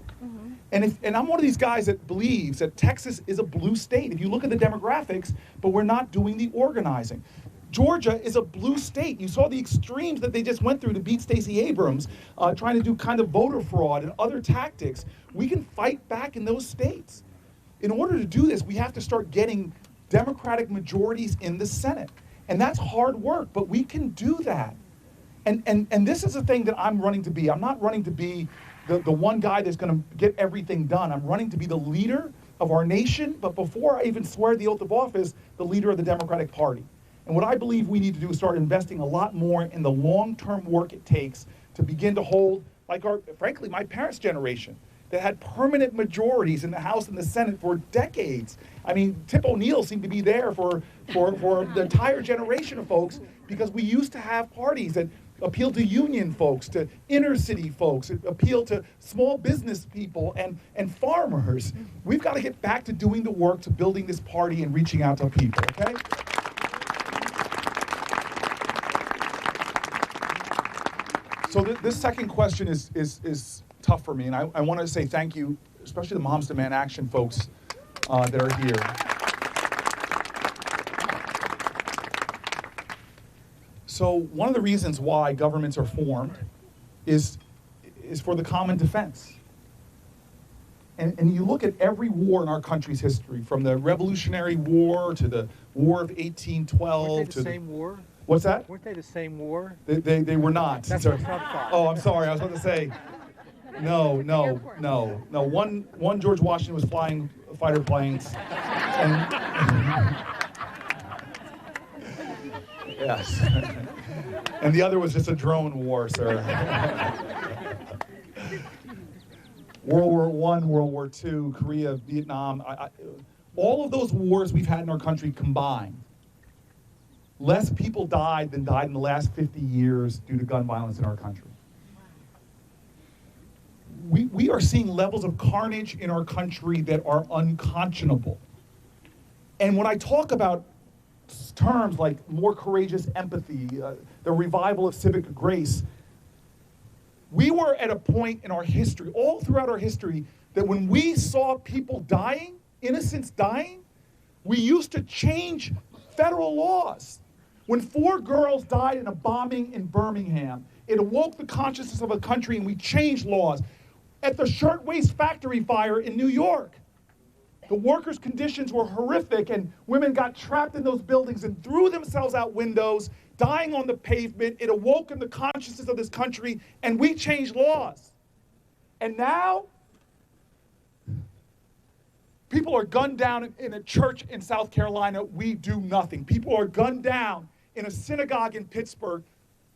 And I'm one of these guys that believes that Texas is a blue state. If you look at the demographics, but we're not doing the organizing. Georgia is a blue state. You saw the extremes that they just went through to beat Stacey Abrams, trying to do kind of voter fraud and other tactics. We can fight back in those states. In order to do this, we have to start getting Democratic majorities in the Senate. And that's hard work, but we can do that. And this is the thing that I'm running to be. I'm not running to be the one guy that's going to get everything done. I'm running to be the leader of our nation, but before I even swear the oath of office, the leader of the Democratic Party. And what I believe we need to do is start investing a lot more in the long-term work it takes to begin to hold, like frankly, my parents' generation, that had permanent majorities in the House and the Senate for decades. I mean, Tip O'Neill seemed to be there for the entire generation of folks, because we used to have parties that appeal to union folks, to inner city folks, appeal to small business people and farmers. We've got to get back to doing the work, to building this party and reaching out to people, okay? So this second question is tough for me, and I want to say thank you, especially the Moms Demand Action folks that are here. So one of the reasons why governments are formed is for the common defense. And you look at every war in our country's history, from the Revolutionary War to the War of 1812 Weren't they to the same war? What's that? Weren't they the same war? They were not. That's what Trump thought. Oh, I'm sorry. I was about to say, no. One George Washington was flying fighter planes. Yes. And the other was just a drone war, sir. World War I, World War II, Korea, Vietnam, all of those wars we've had in our country combined, less people died than died in the last 50 years due to gun violence in our country. We are seeing levels of carnage in our country that are unconscionable. And when I talk about terms like more courageous empathy, the revival of civic grace, we were at a point in our history, all throughout our history, that when we saw people dying, innocents dying, we used to change federal laws. When 4 girls died in a bombing in Birmingham, it awoke the consciousness of a country, and we changed laws. At the shirtwaist factory fire in New York, the workers' conditions were horrific, and women got trapped in those buildings and threw themselves out windows, dying on the pavement. It awoke in the consciousness of this country, and we changed laws. And now, people are gunned down in a church in South Carolina. We do nothing. People are gunned down in a synagogue in Pittsburgh.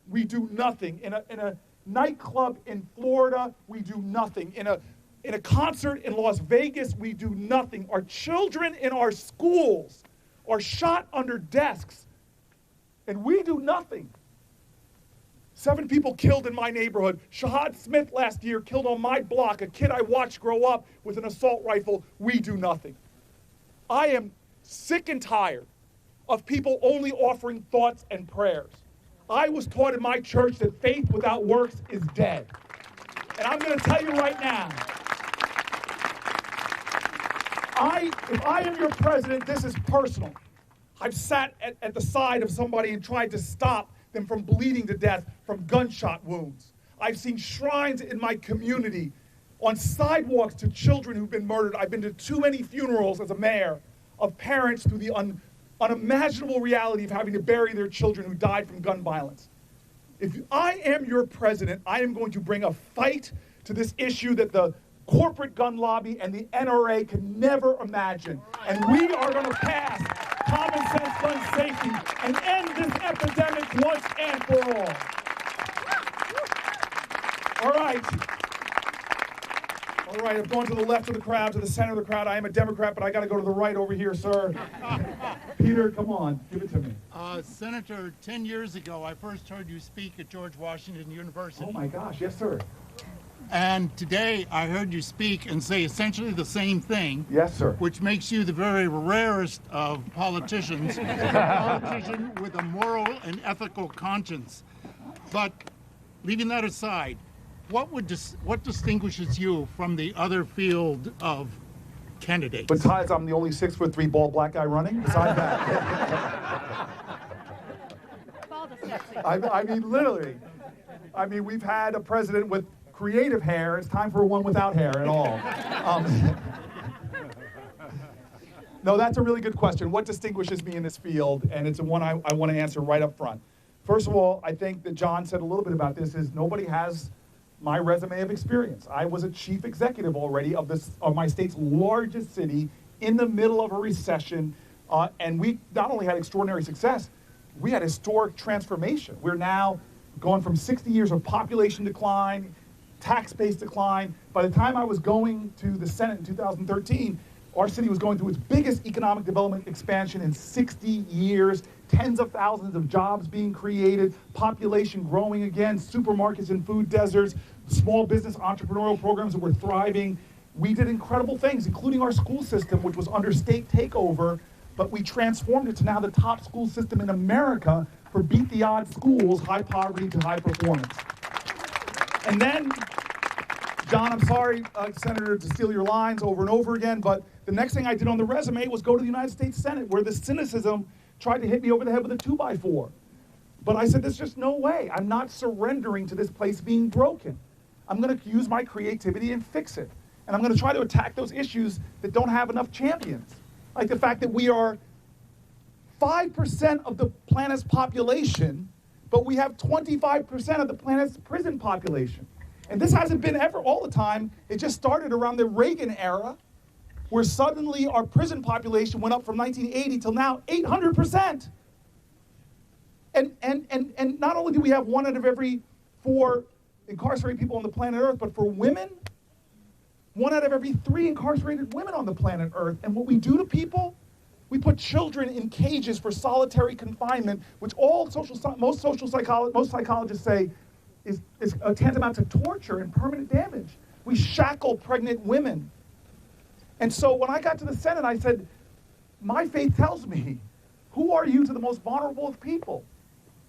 We do nothing. In a nightclub in Florida, we do nothing. In a concert in Las Vegas, we do nothing. Our children in our schools are shot under desks, and we do nothing. 7 people killed in my neighborhood. Shahad Smith last year killed on my block, a kid I watched grow up with an assault rifle. We do nothing. I am sick and tired of people only offering thoughts and prayers. I was taught in my church that faith without works is dead. And I'm going to tell you right now, if I am your president, this is personal. I've sat at the side of somebody and tried to stop them from bleeding to death from gunshot wounds. I've seen shrines in my community on sidewalks to children who've been murdered. I've been to too many funerals as a mayor of parents through the unimaginable reality of having to bury their children who died from gun violence. If I am your president, I am going to bring a fight to this issue that the corporate gun lobby and the NRA can never imagine. And we are going to pass common sense gun safety and end this epidemic once and for all. All right. All right, I've gone to the left of the crowd, to the center of the crowd. I am a Democrat, but I got to go to the right over here, sir. Peter, come on, give it to me. Senator, 10 years ago, I first heard you speak at George Washington University. Oh my gosh, yes, sir. And today I heard you speak and say essentially the same thing. Yes, sir. Which makes you the very rarest of politicians, a politician with a moral and ethical conscience. But leaving that aside, what distinguishes you from the other field of candidates? Besides, I'm the only 6'3" bald black guy running. Besides that, I mean, literally. I mean, we've had a president with creative hair. It's time for one without hair at all. No, that's a really good question. What distinguishes me in this field? And it's one I want to answer right up front. First of all, I think that John said a little bit about this, is nobody has my resume of experience. I was a chief executive already of my state's largest city in the middle of a recession, and we not only had extraordinary success, we had historic transformation. We're now going from 60 years of population decline, tax-based decline. By the time I was going to the Senate in 2013, our city was going through its biggest economic development expansion in 60 years, tens of thousands of jobs being created, population growing again, supermarkets and food deserts, small business entrepreneurial programs that were thriving. We did incredible things, including our school system, which was under state takeover, but we transformed it to now the top school system in America for beat the odds schools, high poverty to high performance. And then, John, I'm sorry, Senator, to steal your lines over and over again, but the next thing I did on the resume was go to the United States Senate, where the cynicism tried to hit me over the head with a 2x4. But I said, there's just no way. I'm not surrendering to this place being broken. I'm going to use my creativity and fix it. And I'm going to try to attack those issues that don't have enough champions. Like the fact that we are 5% of the planet's population, but we have 25% of the planet's prison population. And this hasn't been ever all the time. It just started around the Reagan era, where suddenly our prison population went up from 1980 till now 800%. And not only do we have 1 out of every 4 incarcerated people on the planet Earth, but for women, 1 out of every 3 incarcerated women on the planet Earth. And what we do to people, we put children in cages for solitary confinement, which most psychologists say is tantamount to torture and permanent damage. We shackle pregnant women. And so when I got to the Senate, I said, my faith tells me, who are you to the most vulnerable of people?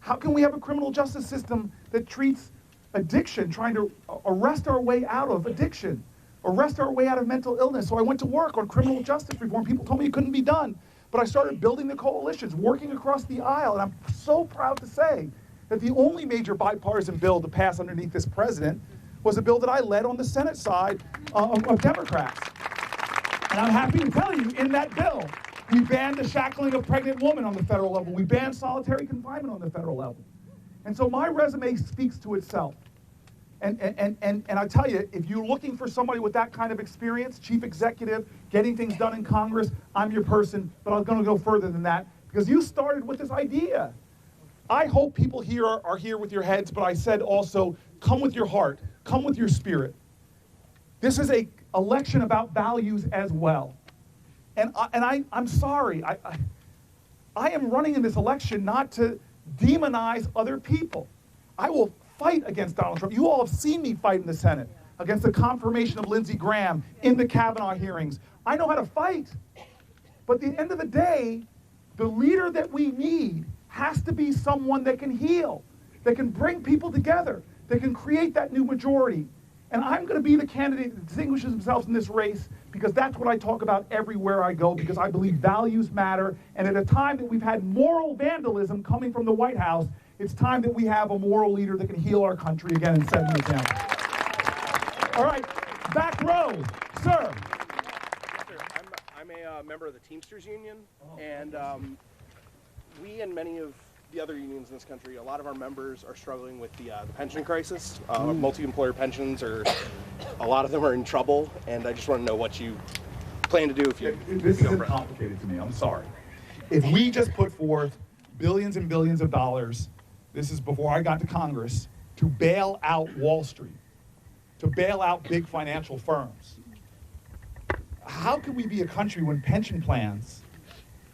How can we have a criminal justice system that treats addiction, trying to arrest our way out of addiction, arrest our way out of mental illness? So I went to work on criminal justice reform. People told me it couldn't be done. But I started building the coalitions, working across the aisle. And I'm so proud to say that the only major bipartisan bill to pass underneath this president was a bill that I led on the Senate side of Democrats. And I'm happy to tell you, in that bill, we banned the shackling of pregnant women on the federal level. We banned solitary confinement on the federal level. And so my resume speaks to itself. And I tell you, if you're looking for somebody with that kind of experience, chief executive, getting things done in Congress, I'm your person. But I'm going to go further than that, because you started with this idea. I hope people here are here with your heads, but I said also, come with your heart, come with your spirit. This is an election about values as well. And I'm sorry, I am running in this election not to demonize other people. I will fight against Donald Trump. You all have seen me fight in the Senate against the confirmation of Lindsey Graham in the Kavanaugh hearings. I know how to fight. But at the end of the day, the leader that we need has to be someone that can heal, that can bring people together, that can create that new majority. And I'm going to be the candidate that distinguishes himself in this race because that's what I talk about everywhere I go, because I believe values matter. And at a time that we've had moral vandalism coming from the White House, it's time that we have a moral leader that can heal our country again and set an example. All right, back row, sir. I'm a member of the Teamsters Union, and we and many of the other unions in this country, a lot of our members are struggling with the pension crisis. Multi-employer pensions, a lot of them are in trouble, and I just want to know what you plan to do if you... This isn't complicated to me, I'm sorry. If we just put forth billions and billions of dollars, this is before I got to Congress, to bail out Wall Street, to bail out big financial firms, how can we be a country when pension plans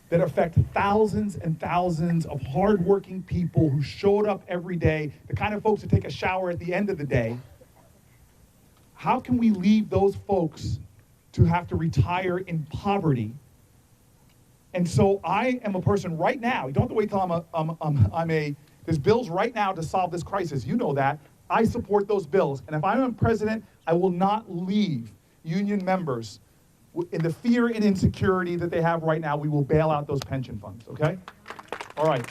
that affect thousands and thousands of hardworking people who showed up every day, the kind of folks that take a shower at the end of the day, how can we leave those folks to have to retire in poverty? And so I am a person right now, you don't have to wait till there's bills right now to solve this crisis, you know that. I support those bills, and if I'm president, I will not leave union members in the fear and insecurity that they have right now. We will bail out those pension funds, okay? All right,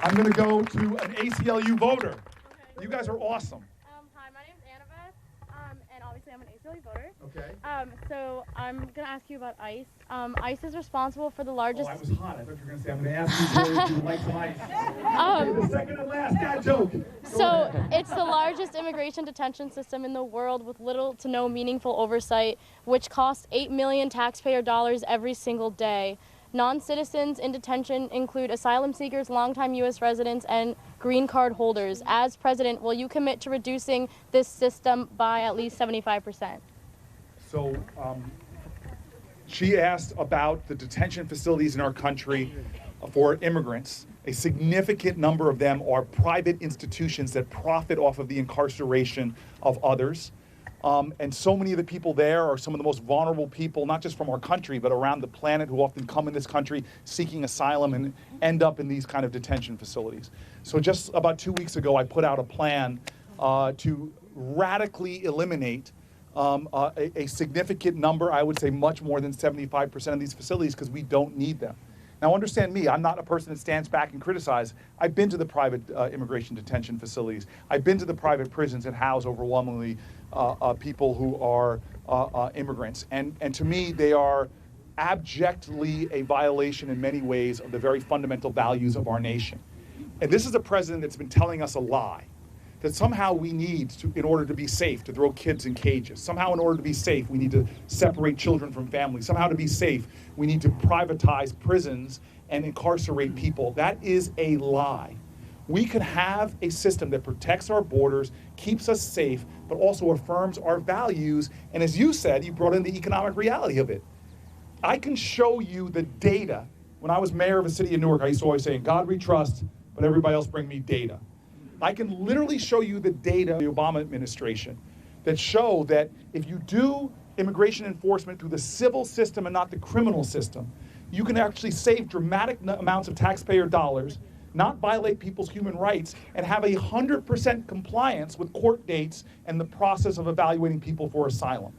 I'm gonna go to an ACLU voter. Okay. You guys are awesome. Hi, my name's Annabeth, and obviously I'm an ACLU voter. Okay. So I'm gonna ask you about ICE. ICE is responsible for the largest... Oh, I was hot. I thought you were gonna say, I'm gonna ask you if you would like some ice. The second and last dad joke. So it's the largest immigration detention system in the world with little to no meaningful oversight, which costs $8 million taxpayer dollars every single day. Non-citizens in detention include asylum seekers, longtime U.S. residents, and green card holders. As president, will you commit to reducing this system by at least 75%? So she asked about the detention facilities in our country for immigrants. A significant number of them are private institutions that profit off of the incarceration of others. And so many of the people there are some of the most vulnerable people, not just from our country, but around the planet, who often come in this country seeking asylum and end up in these kind of detention facilities. So just about 2 weeks ago, I put out a plan to radically eliminate a significant number, I would say much more than 75% of these facilities, because we don't need them. Now understand me, I'm not a person that stands back and criticizes. I've been to the private immigration detention facilities. I've been to the private prisons that house overwhelmingly people who are immigrants. And to me, they are abjectly a violation in many ways of the very fundamental values of our nation. And this is a president that's been telling us a lie, that somehow we need to, in order to be safe, to throw kids in cages. Somehow in order to be safe, we need to separate children from families. Somehow to be safe, we need to privatize prisons and incarcerate people. That is a lie. We can have a system that protects our borders, keeps us safe, but also affirms our values. And as you said, you brought in the economic reality of it. I can show you the data. When I was mayor of a city in Newark, I used to always say, in God we trust, but everybody else bring me data. I can literally show you the data of the Obama administration that show that if you do immigration enforcement through the civil system and not the criminal system, you can actually save dramatic amounts of taxpayer dollars, not violate people's human rights, and have 100% compliance with court dates and the process of evaluating people for asylum.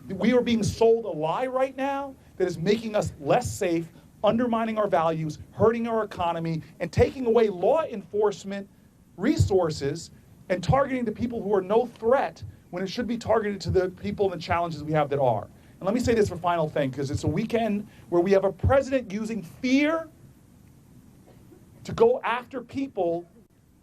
We are being sold a lie right now that is making us less safe, undermining our values, hurting our economy, and taking away law enforcement resources and targeting the people who are no threat when it should be targeted to the people and the challenges we have that are. And let me say this for final thing, because it's a weekend where we have a president using fear to go after people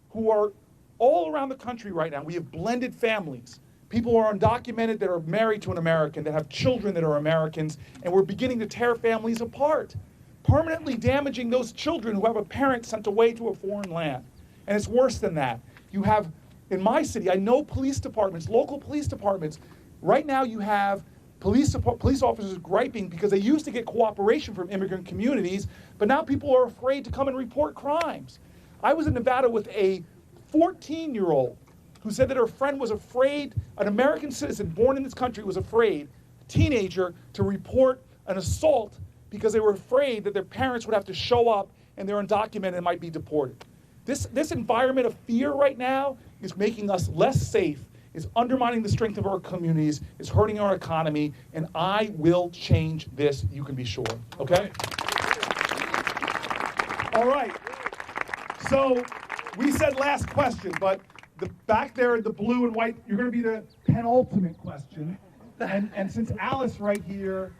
who are all around the country right now. We have blended families. People who are undocumented that are married to an American, that have children that are Americans, and we're beginning to tear families apart, permanently damaging those children who have a parent sent away to a foreign land. And it's worse than that. You have, in my city, I know police departments, local police departments. Right now you have police officers griping because they used to get cooperation from immigrant communities, but now people are afraid to come and report crimes. I was in Nevada with a 14-year-old who said that her friend was afraid, an American citizen born in this country was afraid, a teenager, to report an assault because they were afraid that their parents would have to show up and they're undocumented and might be deported. This environment of fear right now is making us less safe. is undermining the strength of our communities, is hurting our economy, and I will change this, you can be sure, okay? All right, so we said last question, but back there in the blue and white, you're gonna be the penultimate question. And since Alice right here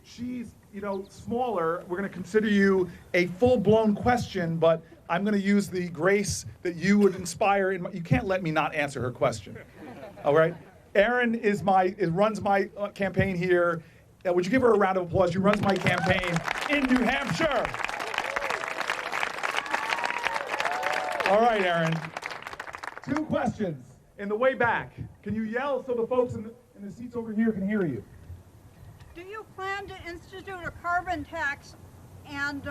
she's smaller, we're gonna consider you a full-blown question, but I'm gonna use the grace that you would inspire you can't let me not answer her question, all right? Erin runs my campaign here. Would you give her a round of applause? She runs my campaign in New Hampshire. All right, Erin. 2 questions in the way back. Can you yell so the folks in the seats over here can hear you? Do you plan to institute a carbon tax and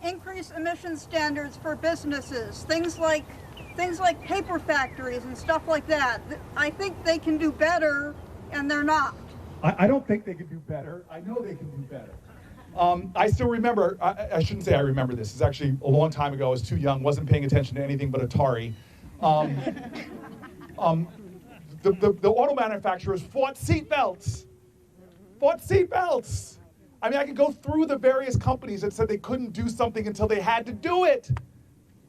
increase emission standards for businesses? Things like paper factories and stuff like that. I think they can do better, and they're not. I don't think they can do better. I know they can do better. I still remember, I shouldn't say I remember this. It's actually a long time ago. I was too young, wasn't paying attention to anything but Atari. The auto manufacturers fought seatbelts. I mean, I could go through the various companies that said they couldn't do something until they had to do it.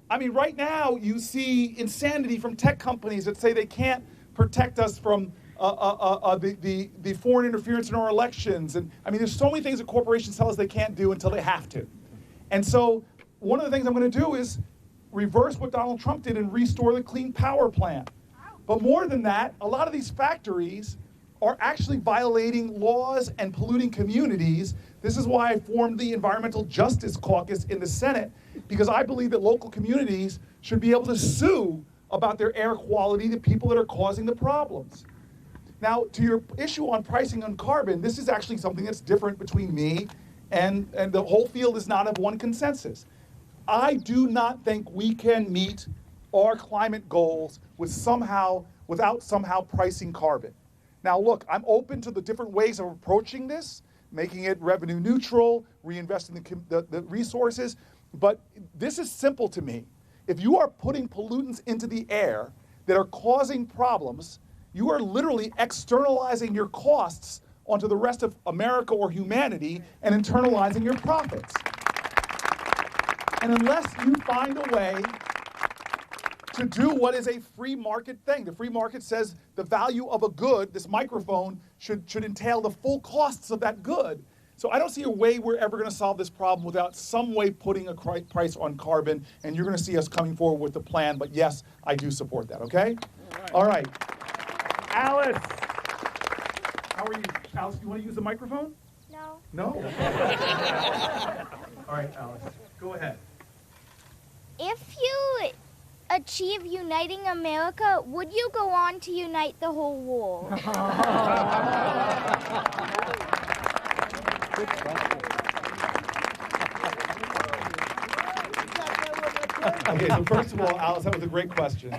I mean, right now you see insanity from tech companies that say they can't protect us from the foreign interference in our elections. And I mean, there's so many things that corporations tell us they can't do until they have to. And so one of the things I'm going to do is reverse what Donald Trump did and restore the Clean Power Plan. But more than that, a lot of these factories are actually violating laws and polluting communities. This is why I formed the Environmental Justice Caucus in the Senate, because I believe that local communities should be able to sue about their air quality to people that are causing the problems. Now, to your issue on pricing on carbon, this is actually something that's different between me and the whole field is not of one consensus. I do not think we can meet our climate goals without somehow pricing carbon. Now look, I'm open to the different ways of approaching this, making it revenue neutral, reinvesting the resources, but this is simple to me. If you are putting pollutants into the air that are causing problems, you are literally externalizing your costs onto the rest of America or humanity and internalizing your profits. And unless you find a way to do what is a free market thing, the free market says the value of a good, this microphone, should entail the full costs of that good. So I don't see a way we're ever going to solve this problem without some way putting a price on carbon, and you're going to see us coming forward with the plan, but yes, I do support that, okay? All right. Alice, how are you? Alice, do you want to use the microphone? No. No? All right, Alice, go ahead. If you achieve uniting America, would you go on to unite the whole world? Good question. Okay, so first of all, Alice, that was a great question.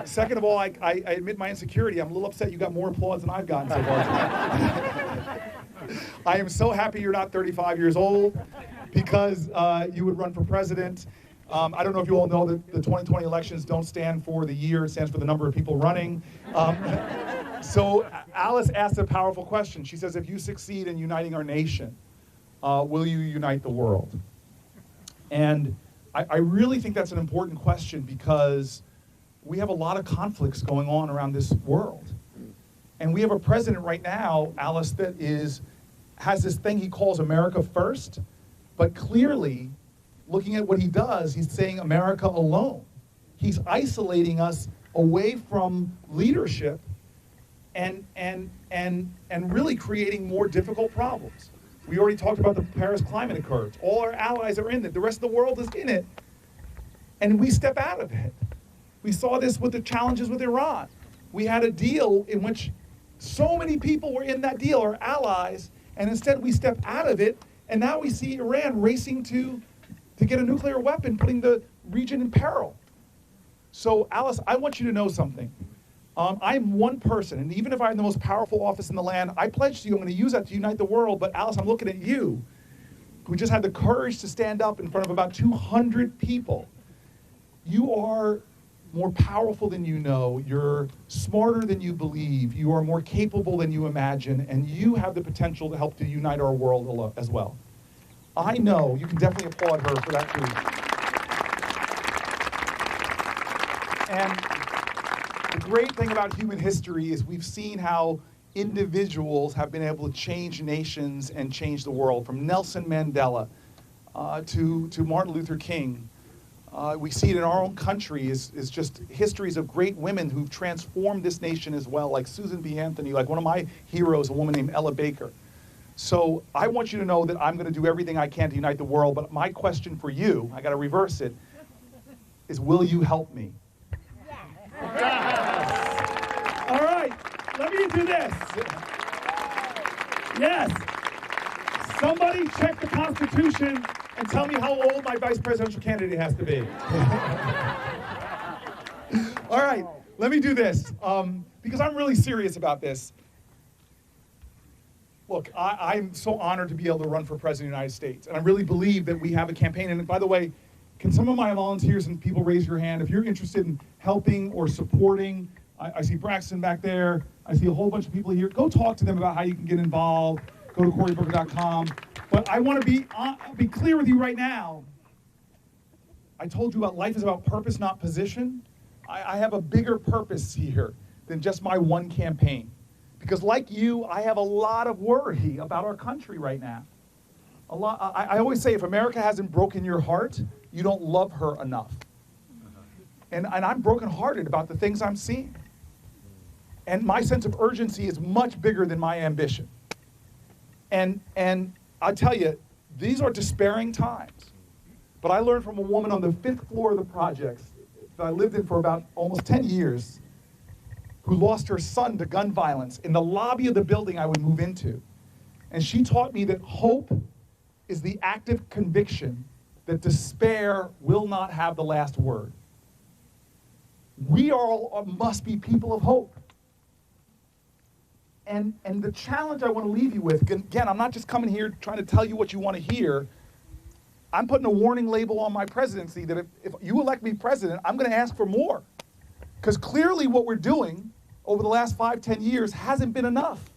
Second of all, I admit my insecurity. I'm a little upset you got more applause than I've gotten so far. I am so happy you're not 35 years old because you would run for president. I don't know if you all know that the 2020 elections don't stand for the year, it stands for the number of people running. So Alice asked a powerful question. She says, if you succeed in uniting our nation, will you unite the world? And I really think that's an important question because we have a lot of conflicts going on around this world. And we have a president right now, Alice, that has this thing he calls America first, but clearly, looking at what he does, he's saying America alone. He's isolating us away from leadership and really creating more difficult problems. We already talked about the Paris Climate Accords. All our allies are in it. The rest of the world is in it. And we step out of it. We saw this with the challenges with Iran. We had a deal in which so many people were in that deal, our allies, and instead we stepped out of it, and now we see Iran racing to get a nuclear weapon, putting the region in peril. So Alice, I want you to know something. I'm one person, and even if I'm the most powerful office in the land, I pledge to you I'm going to use that to unite the world, but Alice, I'm looking at you, who just had the courage to stand up in front of about 200 people. You are more powerful than you know, you're smarter than you believe, you are more capable than you imagine, and you have the potential to help to unite our world as well. I know, you can definitely applaud her for that too. And the great thing about human history is we've seen how individuals have been able to change nations and change the world, from Nelson Mandela to Martin Luther King. We see it in our own country is just histories of great women who've transformed this nation as well, like Susan B. Anthony, like one of my heroes, a woman named Ella Baker. So I want you to know that I'm going to do everything I can to unite the world, but my question for you, I got to reverse it, is will you help me? Yes. All right, let me do this. Yes. Somebody check the Constitution and tell me how old my vice presidential candidate has to be. All right, let me do this, because I'm really serious about this. Look, I'm so honored to be able to run for president of the United States, and I really believe that we have a campaign. And by the way, can some of my volunteers and people raise your hand if you're interested in helping or supporting? I see Braxton back there. I see a whole bunch of people here. Go talk to them about how you can get involved. Go to CoryBooker.com. But I want to be clear with you right now. I told you about life is about purpose, not position. I have a bigger purpose here than just my one campaign. Because like you, I have a lot of worry about our country right now. I always say, if America hasn't broken your heart, you don't love her enough. And I'm brokenhearted about the things I'm seeing. And my sense of urgency is much bigger than my ambition. And I tell you, these are despairing times. But I learned from a woman on the 5th floor of the projects that I lived in for about almost 10 years, who lost her son to gun violence in the lobby of the building I would move into. And she taught me that hope is the active conviction that despair will not have the last word. We all must be people of hope. And the challenge I want to leave you with, again, I'm not just coming here trying to tell you what you want to hear. I'm putting a warning label on my presidency that if you elect me president, I'm going to ask for more. Because clearly what we're doing over the last 5-10 years hasn't been enough.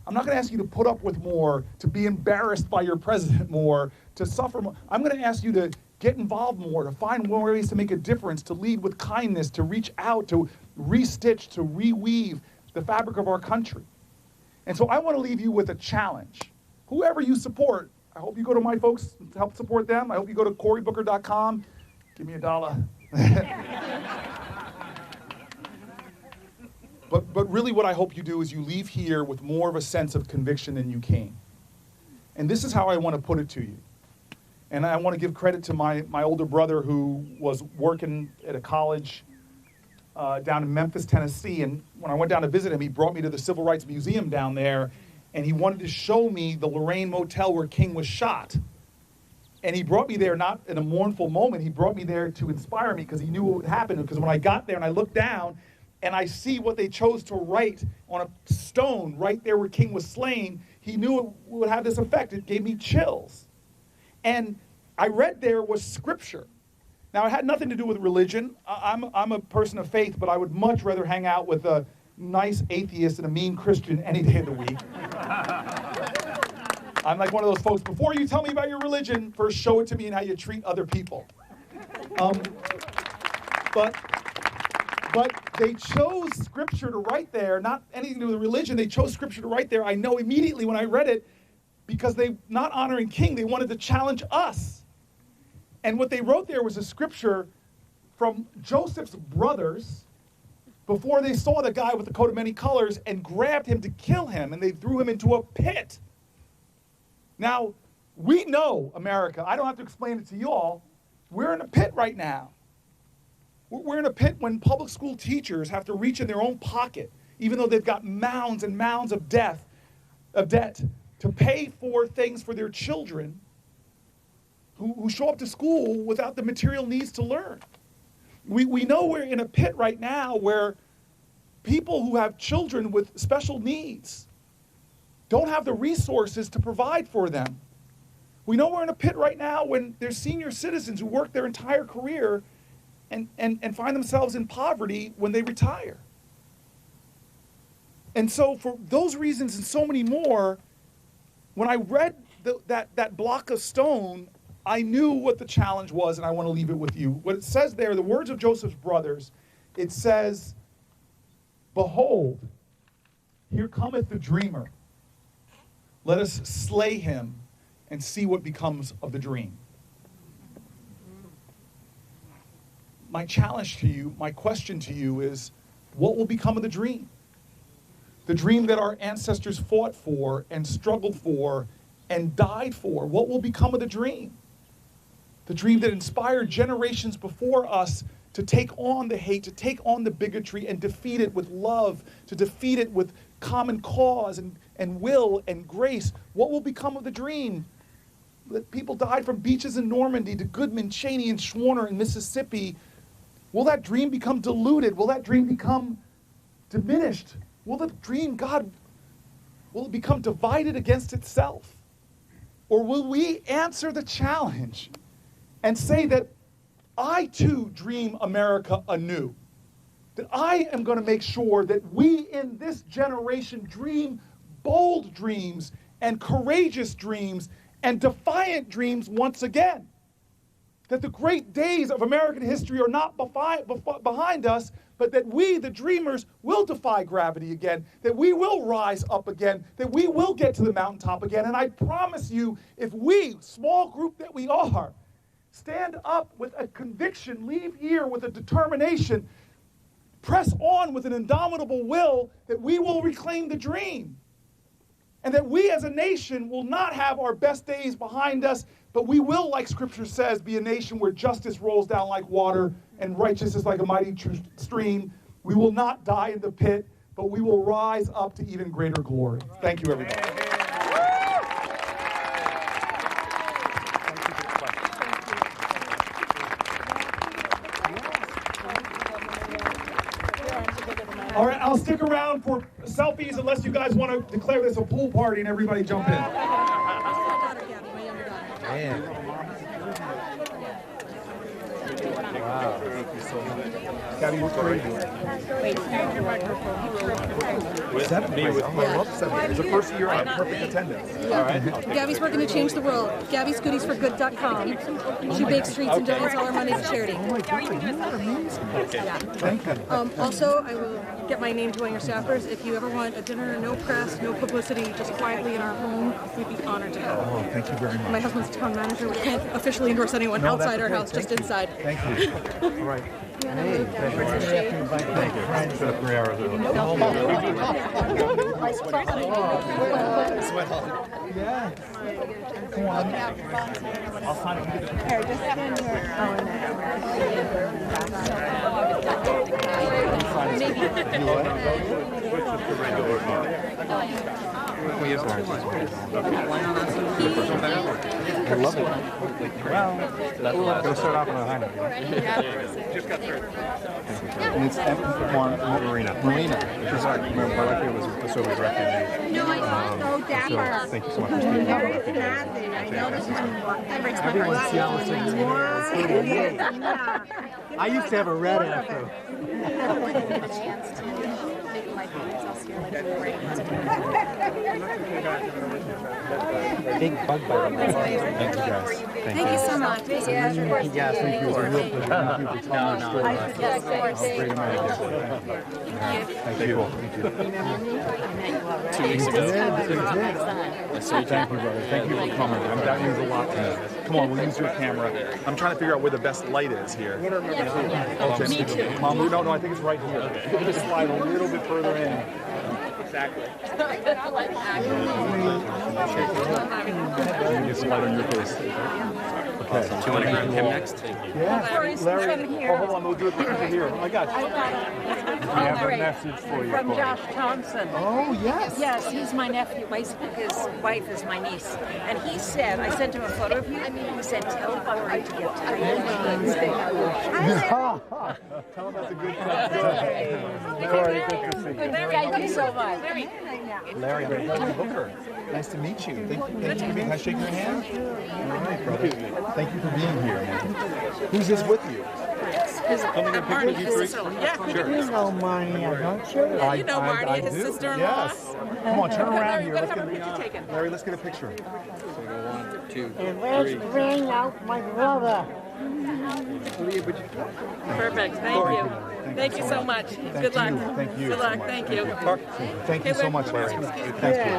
I'm not going to ask you to put up with more, to be embarrassed by your president more, to suffer more. I'm going to ask you to get involved more, to find more ways to make a difference, to lead with kindness, to reach out, to restitch, to reweave the fabric of our country. And so I want to leave you with a challenge. Whoever you support, I hope you go to my folks to help support them. I hope you go to CoryBooker.com. Give me $1. But really what I hope you do is you leave here with more of a sense of conviction than you came. And this is how I want to put it to you. And I want to give credit to my older brother, who was working at a college down in Memphis, Tennessee. And when I went down to visit him, he brought me to the Civil Rights Museum down there. And he wanted to show me the Lorraine Motel where King was shot. And he brought me there not in a mournful moment. He brought me there to inspire me, because he knew what would happen. Because when I got there and I looked down and I see what they chose to write on a stone right there where King was slain, he knew it would have this effect. It gave me chills. And I read there was scripture. Now, it had nothing to do with religion. I'm a person of faith, but I would much rather hang out with a nice atheist and a mean Christian any day of the week. I'm like one of those folks, before you tell me about your religion, first show it to me and how you treat other people. But they chose scripture to write there, not anything to do with religion. They chose scripture to write there. I know immediately when I read it, because they, not honoring King, they wanted to challenge us. And what they wrote there was a scripture from Joseph's brothers before they saw the guy with the coat of many colors and grabbed him to kill him, and they threw him into a pit. Now, we know, America, I don't have to explain it to you all, we're in a pit right now. We're in a pit when public school teachers have to reach in their own pocket, even though they've got mounds and mounds of debt, to pay for things for their children who show up to school without the material needs to learn. We know we're in a pit right now where people who have children with special needs don't have the resources to provide for them. We know we're in a pit right now when there's senior citizens who work their entire career and find themselves in poverty when they retire. And so for those reasons and so many more, when I read that block of stone, I knew what the challenge was, and I want to leave it with you. What it says there, the words of Joseph's brothers, it says, "Behold, here cometh the dreamer. Let us slay him and see what becomes of the dream." My challenge to you, my question to you is, what will become of the dream? The dream that our ancestors fought for and struggled for and died for. What will become of the dream? The dream that inspired generations before us to take on the hate, to take on the bigotry and defeat it with love, to defeat it with common cause and will and grace. What will become of the dream? That people died from beaches in Normandy to Goodman, Cheney, and Schwerner in Mississippi. Will that dream become diluted? Will that dream become diminished? Will the dream, God, will it become divided against itself? Or will we answer the challenge and say that I too dream America anew? That I am going to make sure that we in this generation dream bold dreams and courageous dreams and defiant dreams once again. That the great days of American history are not behind us, but that we, the dreamers, will defy gravity again, that we will rise up again, that we will get to the mountaintop again. And I promise you, if we, small group that we are, stand up with a conviction, leave here with a determination, press on with an indomitable will, that we will reclaim the dream. And that we as a nation will not have our best days behind us, but we will, like Scripture says, be a nation where justice rolls down like water and righteousness like a mighty stream. We will not die in the pit, but we will rise up to even greater glory. Thank you, everybody. All right, I'll stick around for selfies unless you guys want to declare this a pool party and everybody jump in. Man. Wow. Thank you so much. Gabby, what's great? Is that me with my love seminar? It's the first year I had perfect attendance. All right. Gabby's working to change the world. Gabby's goodiesforgood.com. She bakes treats and donates all her money to charity. Oh my God, you are amazing. Yeah. Thank you. Also, I will get my name to all your staffers. If you ever want a dinner, no press, no publicity, just quietly in our home, we'd be honored to have. Oh, thank you very much. My husband's a town manager. We can't officially endorse anyone outside our house, just inside. Thank you. All right. Hey, thank you. Thank you. It's been 3 hours. Yeah. Come on. I'll sign it. Here, just scan your I love it. Well, let's start off on a high note. Just got through. And it's Marina. Marina. She's like, my wife here was a Soviet refugee. No, I so dapper. So thank you so much for speaking There about is it. nothing. I noticed Everyone's jealous of me. I used to have a red afro. Big bug bite. Thank you guys. Thank you so much. Yes, thank you. It was a real pleasure. Thank you for telling the story. Great America. Thank you. Thank you. 2 weeks ago. Thank you, brother. Thank you for coming. That means a lot to me. Come on, we'll use your camera. I'm trying to figure out where the best light is here. Okay. Me too. Mom, no, I think it's right here. Just slide a little bit further in. Exactly. You just light on your face. Okay. Do you want to grab him next? Yeah. Larry, hold on, we'll do it right here. Oh my gosh. I have a message for you. From Josh Thompson. Oh, yes. Yes, he's my nephew. His wife is my niece. And he said, I sent him a photo of you. He said, tell Cory to get tight. Tell him that's a good thing. Cory, good to see you. Thank you so much. Larry Booker. Nice to meet you. Thank you. Can I shake your hand? All right, brother. Thank you for being here, man. Who's this with you? Coming in picture, you three? Yeah. Sure. You know Marnia, don't you? You know Marnie, his sister-in-law. Yes. Come on, turn around Larry, here. you Let's gotta have a get picture taken. Larry, let's get a picture. So go 1, 2, And let's 3. bring out my brother. Perfect. Thank you. Thank you so much. Good luck. Thank you. Good luck. Thank you. Thank you so much, Larry. Thank you.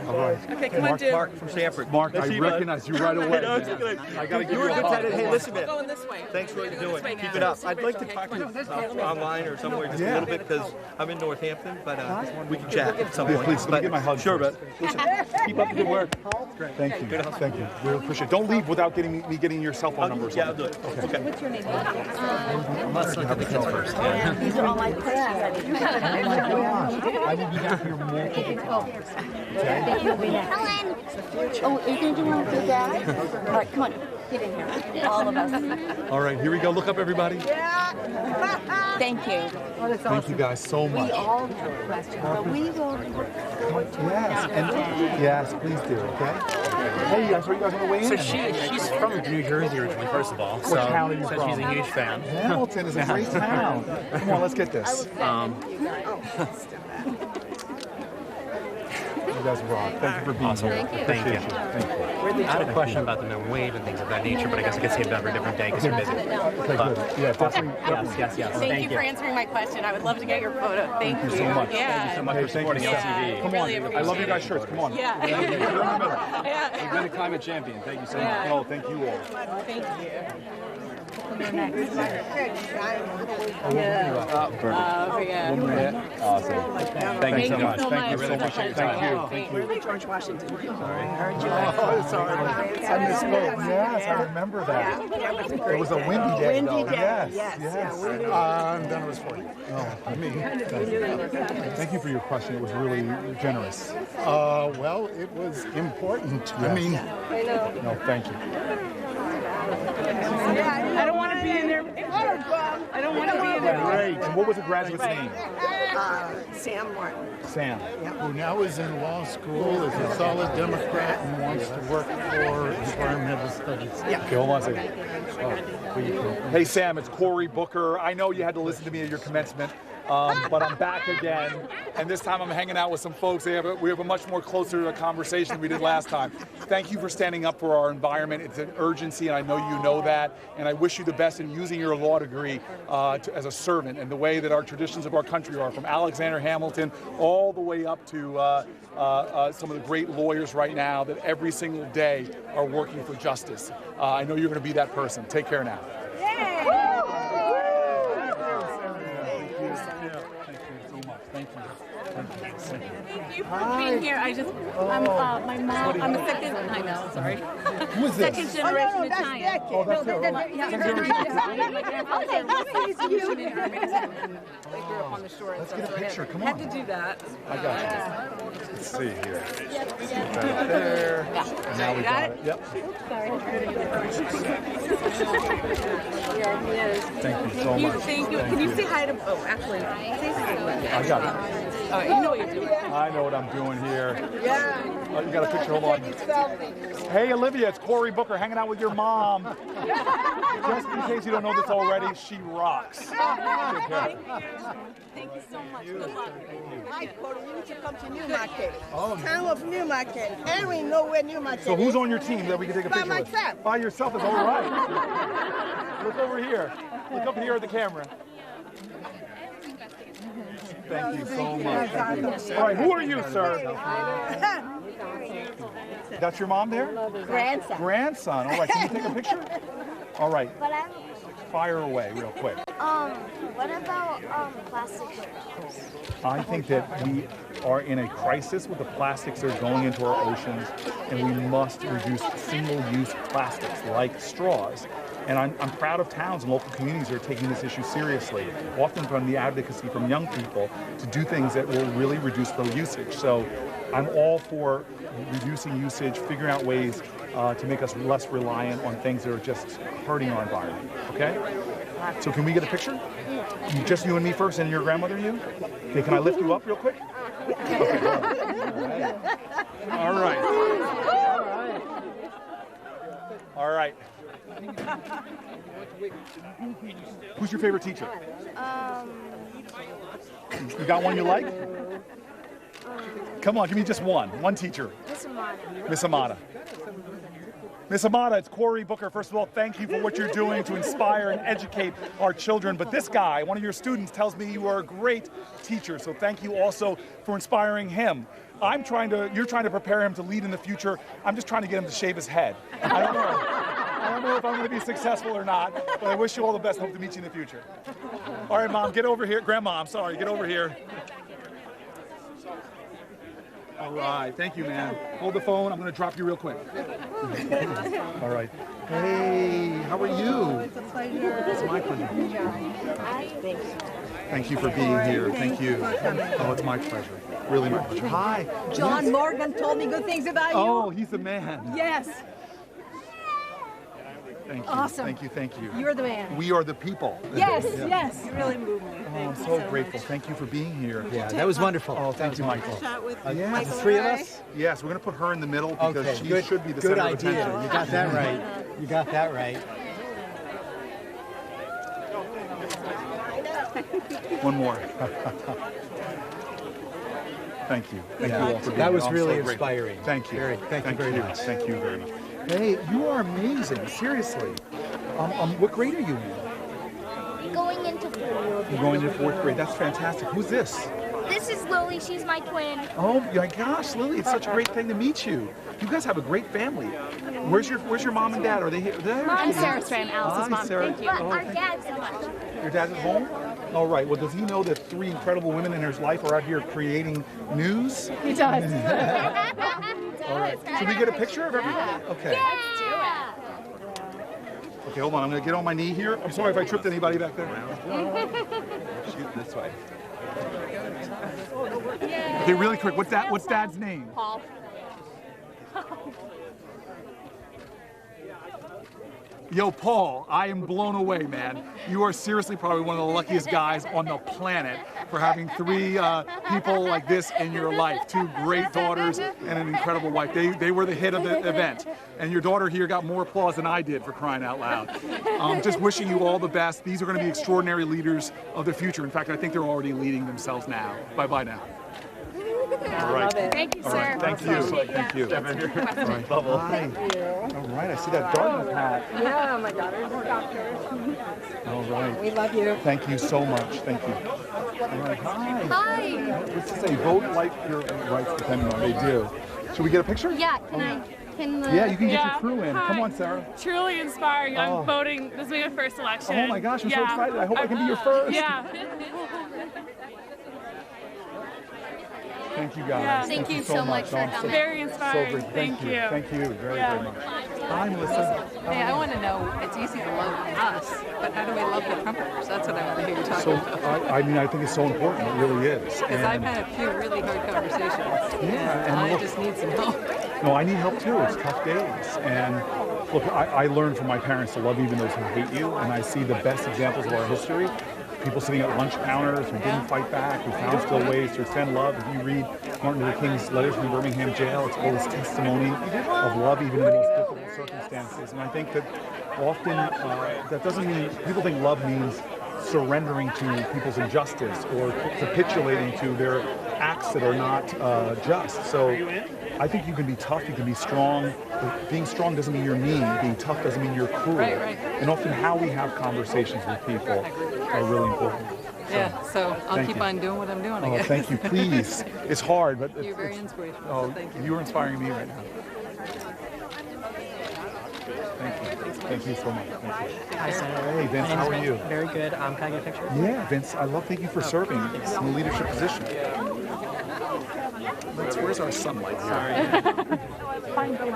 All right. Okay, come on, dude. Mark from Stanford. Mark, I recognize you right away. I gotta give you a hug. Hey, listen, man. Going this way. Thanks for what you're doing. Keep it up. I'd like to talk to you online or somewhere just a little bit because I'm in Northampton, but we can chat at some point. Please, let me get my hug. Sure, but listen, keep up the good work. Thank you. Thank you. We appreciate it. Don't leave without getting me getting your cell phone number. Yeah, I'll do it. Okay. What's your name? Let's look at the kids first. These are all my questions. I will be back here multiple times. Helen. Oh, are you going to do one with your dad? All right, come on. Get in here. All of us. All right, here we go. Look up, everybody. Thank you. Thank you guys so much. We all have questions, but we will. Yes, please do. Okay. Hey, guys, are you guys on the way in? So she's from New Jersey originally, first of all. What town are you so from? she's a huge fan. Hamilton is a great town. Come on, let's get this. You guys rock. Thank you for being Awesome. here. Thank you. Thank you. I had a question about the minimum wage and things of that nature, but I guess I could save that for a different day because you're busy. Okay, good. Yeah, definitely. Yes. Thank you for answering my question. I would love to get your photo. Thank you. so much. Yeah. Thank you so much for supporting LTV. Come on. I love you guys' shirts. Come on. Yeah. You've been a climate champion. Thank you so much. Yeah. Oh, thank you all. Thank you. Awesome. Thank you so much. so Thank you much. so much. Thank you. We're the George Washington. I heard you. Sorry. I misspoke. Yes, I remember that. It was a windy day, though. Yes. Then it was 40. Thank you for your question. It was really generous. Well, it was important. I mean, No, thank you. I don't want to be in there. I don't want to be in there. Great. And what was the graduate's name? Sam Martin. Sam. who now is in law school, is a solid Democrat, and wants to work for environmental studies. Okay, hold on a second. Hey, Sam, it's Cory Booker. I know you had to listen to me at your commencement, but I'm back again. And this time I'm hanging out with some folks. We have a much more closer conversation than we did last time. Thank you for standing up for our environment. It's an urgency, and I know you know that. And I wish you the best in using your law degree as a servant, and the way that our traditions of our country are, from Alexander Hamilton all the way up to some of the great lawyers right now that every single day are working for justice. I know you're going to be that person. Take care now. Thank you for being here. I'm my mom. I'm a second. I know. Sorry. Who is this? Second generation Italian. Oh, that's it. They grew up on the shore. Let's get a picture. Come Had on. to do that. I got you. Let's see here. Right there. And now we got it. Yep. Thank you so much. Thank you. Can you say hi to? Oh, actually, say hi. I got it. All right, you know what you're doing. I know what I'm doing here. Yeah. Oh, you got a picture? Hold on. Hey, Olivia, it's Cory Booker hanging out with your mom. Just in case you don't know this already, she rocks. Take care. Thank you so much. Good luck. Hi, Cory. You need to come to Newmarket. Town of Newmarket. And we know where Newmarket So is. who's on your team that we can take a By picture with? myself. By yourself is all right. Look over here. Look up here at the camera. Thank you so much. All right, who are you, sir? That's your mom there? Grandson. Grandson. All right, can you take a picture? All right, fire away real quick. What about plastic straws? I think that we are in a crisis with the plastics that are going into our oceans, and we must reduce single-use plastics like straws. And I'm proud of towns and local communities that are taking this issue seriously, often from the advocacy from young people, to do things that will really reduce the usage. So I'm all for reducing usage, figuring out ways to make us less reliant on things that are just hurting our environment, okay? So can we get a picture? Just you and me first, and your grandmother and you? Okay, can I lift you up real quick? Okay, all right. All right. Who's your favorite teacher? You got one you like? Come on, give me just one. One teacher. Miss Amata. Miss Amata. Miss Amata, it's Cory Booker. First of all, thank you for what you're doing to inspire and educate our children. But this guy, one of your students, tells me you are a great teacher. So thank you also for inspiring him. You're trying to prepare him to lead in the future. I'm just trying to get him to shave his head. I don't know if I'm going to be successful or not, but I wish you all the best. Hope to meet you in the future. All right, Mom, get over here. Grandma, I'm sorry, get over here. All right, thank you, man. Hold the phone. I'm going to drop you real quick. All right. Hey, how are you? It's a pleasure. It's my pleasure. Thanks. Thank you for being here. Thank you. Oh, it's my pleasure. Really my pleasure. Hi. John Morgan told me good things about you. Oh, he's the man. Yes. Thank you. Awesome. Thank you. Thank you. You're the man. We are the people. Yes, Yeah. yes. You really moved me. Oh, I'm so grateful. Thank you for being here. Yeah, that was wonderful. Oh, thank you, Michael. Yeah, the three of us? Yes, we're going to put her in the middle because Okay, she good, should be the good center idea. of attention. You got that right. You got that right. One more. Thank you. Thank you all for being That was here. I'm really so grateful. inspiring. Thank you. Thank you very much. Thank you very much. Hey, you are amazing. Seriously. What grade are you in? Going into 4th. You're going into 4th grade. That's fantastic. Who's this? This is Lily. She's my twin. Oh my gosh, Lily! It's such a great thing to meet you. You guys have a great family. Where's your mom and dad? Are they here? I'm Sarah's friend, Alice's Hi, mom. Sarah. Thank you. But our dad's at home. Your dad's at home? All right. Well, does he know that 3 incredible women in his life are out here creating news? He does. All right. Should we get a picture of everybody? Okay. Let's do it. Okay, hold on. I'm going to get on my knee here. I'm sorry if I tripped anybody back there. Shoot this way. Okay, really quick. What's Dad's name? Paul. Yo, Paul, I am blown away, man. You are seriously probably one of the luckiest guys on the planet for having 3 people like this in your life. 2 great daughters and an incredible wife. They were the hit of the event. And your daughter here got more applause than I did, for crying out loud. Just wishing you all the best. These are going to be extraordinary leaders of the future. In fact, I think they're already leading themselves now. Bye-bye now. All right. Thank you, All sir. right. Thank you. Thank you. All right. Hi. All right. I see that Dartmouth hat. Yeah, my daughter's a doctor. All right. We love you. Thank you so much. Thank you. All right. Hi. Hi. Let's say vote like your rights depend on. They do. Should we get a picture? Yeah, can the... Yeah, you can get your crew in. Come on, Sarah. Truly inspiring. Oh. I'm voting. This is my first election. Oh my gosh, I'm so excited. I hope I can be your first. Yeah. Thank you, guys. Yeah. Thank you so much for I'm coming. Very inspiring. So great. Thank you. Thank you very, Yeah. very much. Hi, Melissa. Hey, I want to know, it's easy to love us, but how do we love the trumpeters? That's what I want to hear you talk So, about. I mean, I think it's so important. It really is. Because I've had a few really hard conversations, and I look, just need some help. No, I need help too. It's tough days. And look, I learned from my parents to love even those who hate you. And I see the best examples of our history. People sitting at lunch counters who didn't fight back, who found still ways to extend love. If you read Martin Luther King's letters from Birmingham jail, it's all this testimony of love even in the most difficult circumstances. And I think that often that doesn't mean, people think love means surrendering to people's injustice or capitulating to their acts that are not just. So I think you can be tough, you can be strong. But being strong doesn't mean you're mean. Being tough doesn't mean you're cruel. Right. And often how we have conversations with people are really important. Yeah, so I'll thank keep you. on doing what I'm doing, I Oh, guess. thank you. Please. It's hard, but You're very inspirational, Oh, so thank you. You are inspiring me right now. Thank you. Thank you so much. Thank you. Hi, Senator. Hey, Vince, My name how is are Vince. you? Very good. Can I get a picture? Yeah, Vince, thank you for serving in a leadership position. Where's our sunlight? Sorry. Thank you.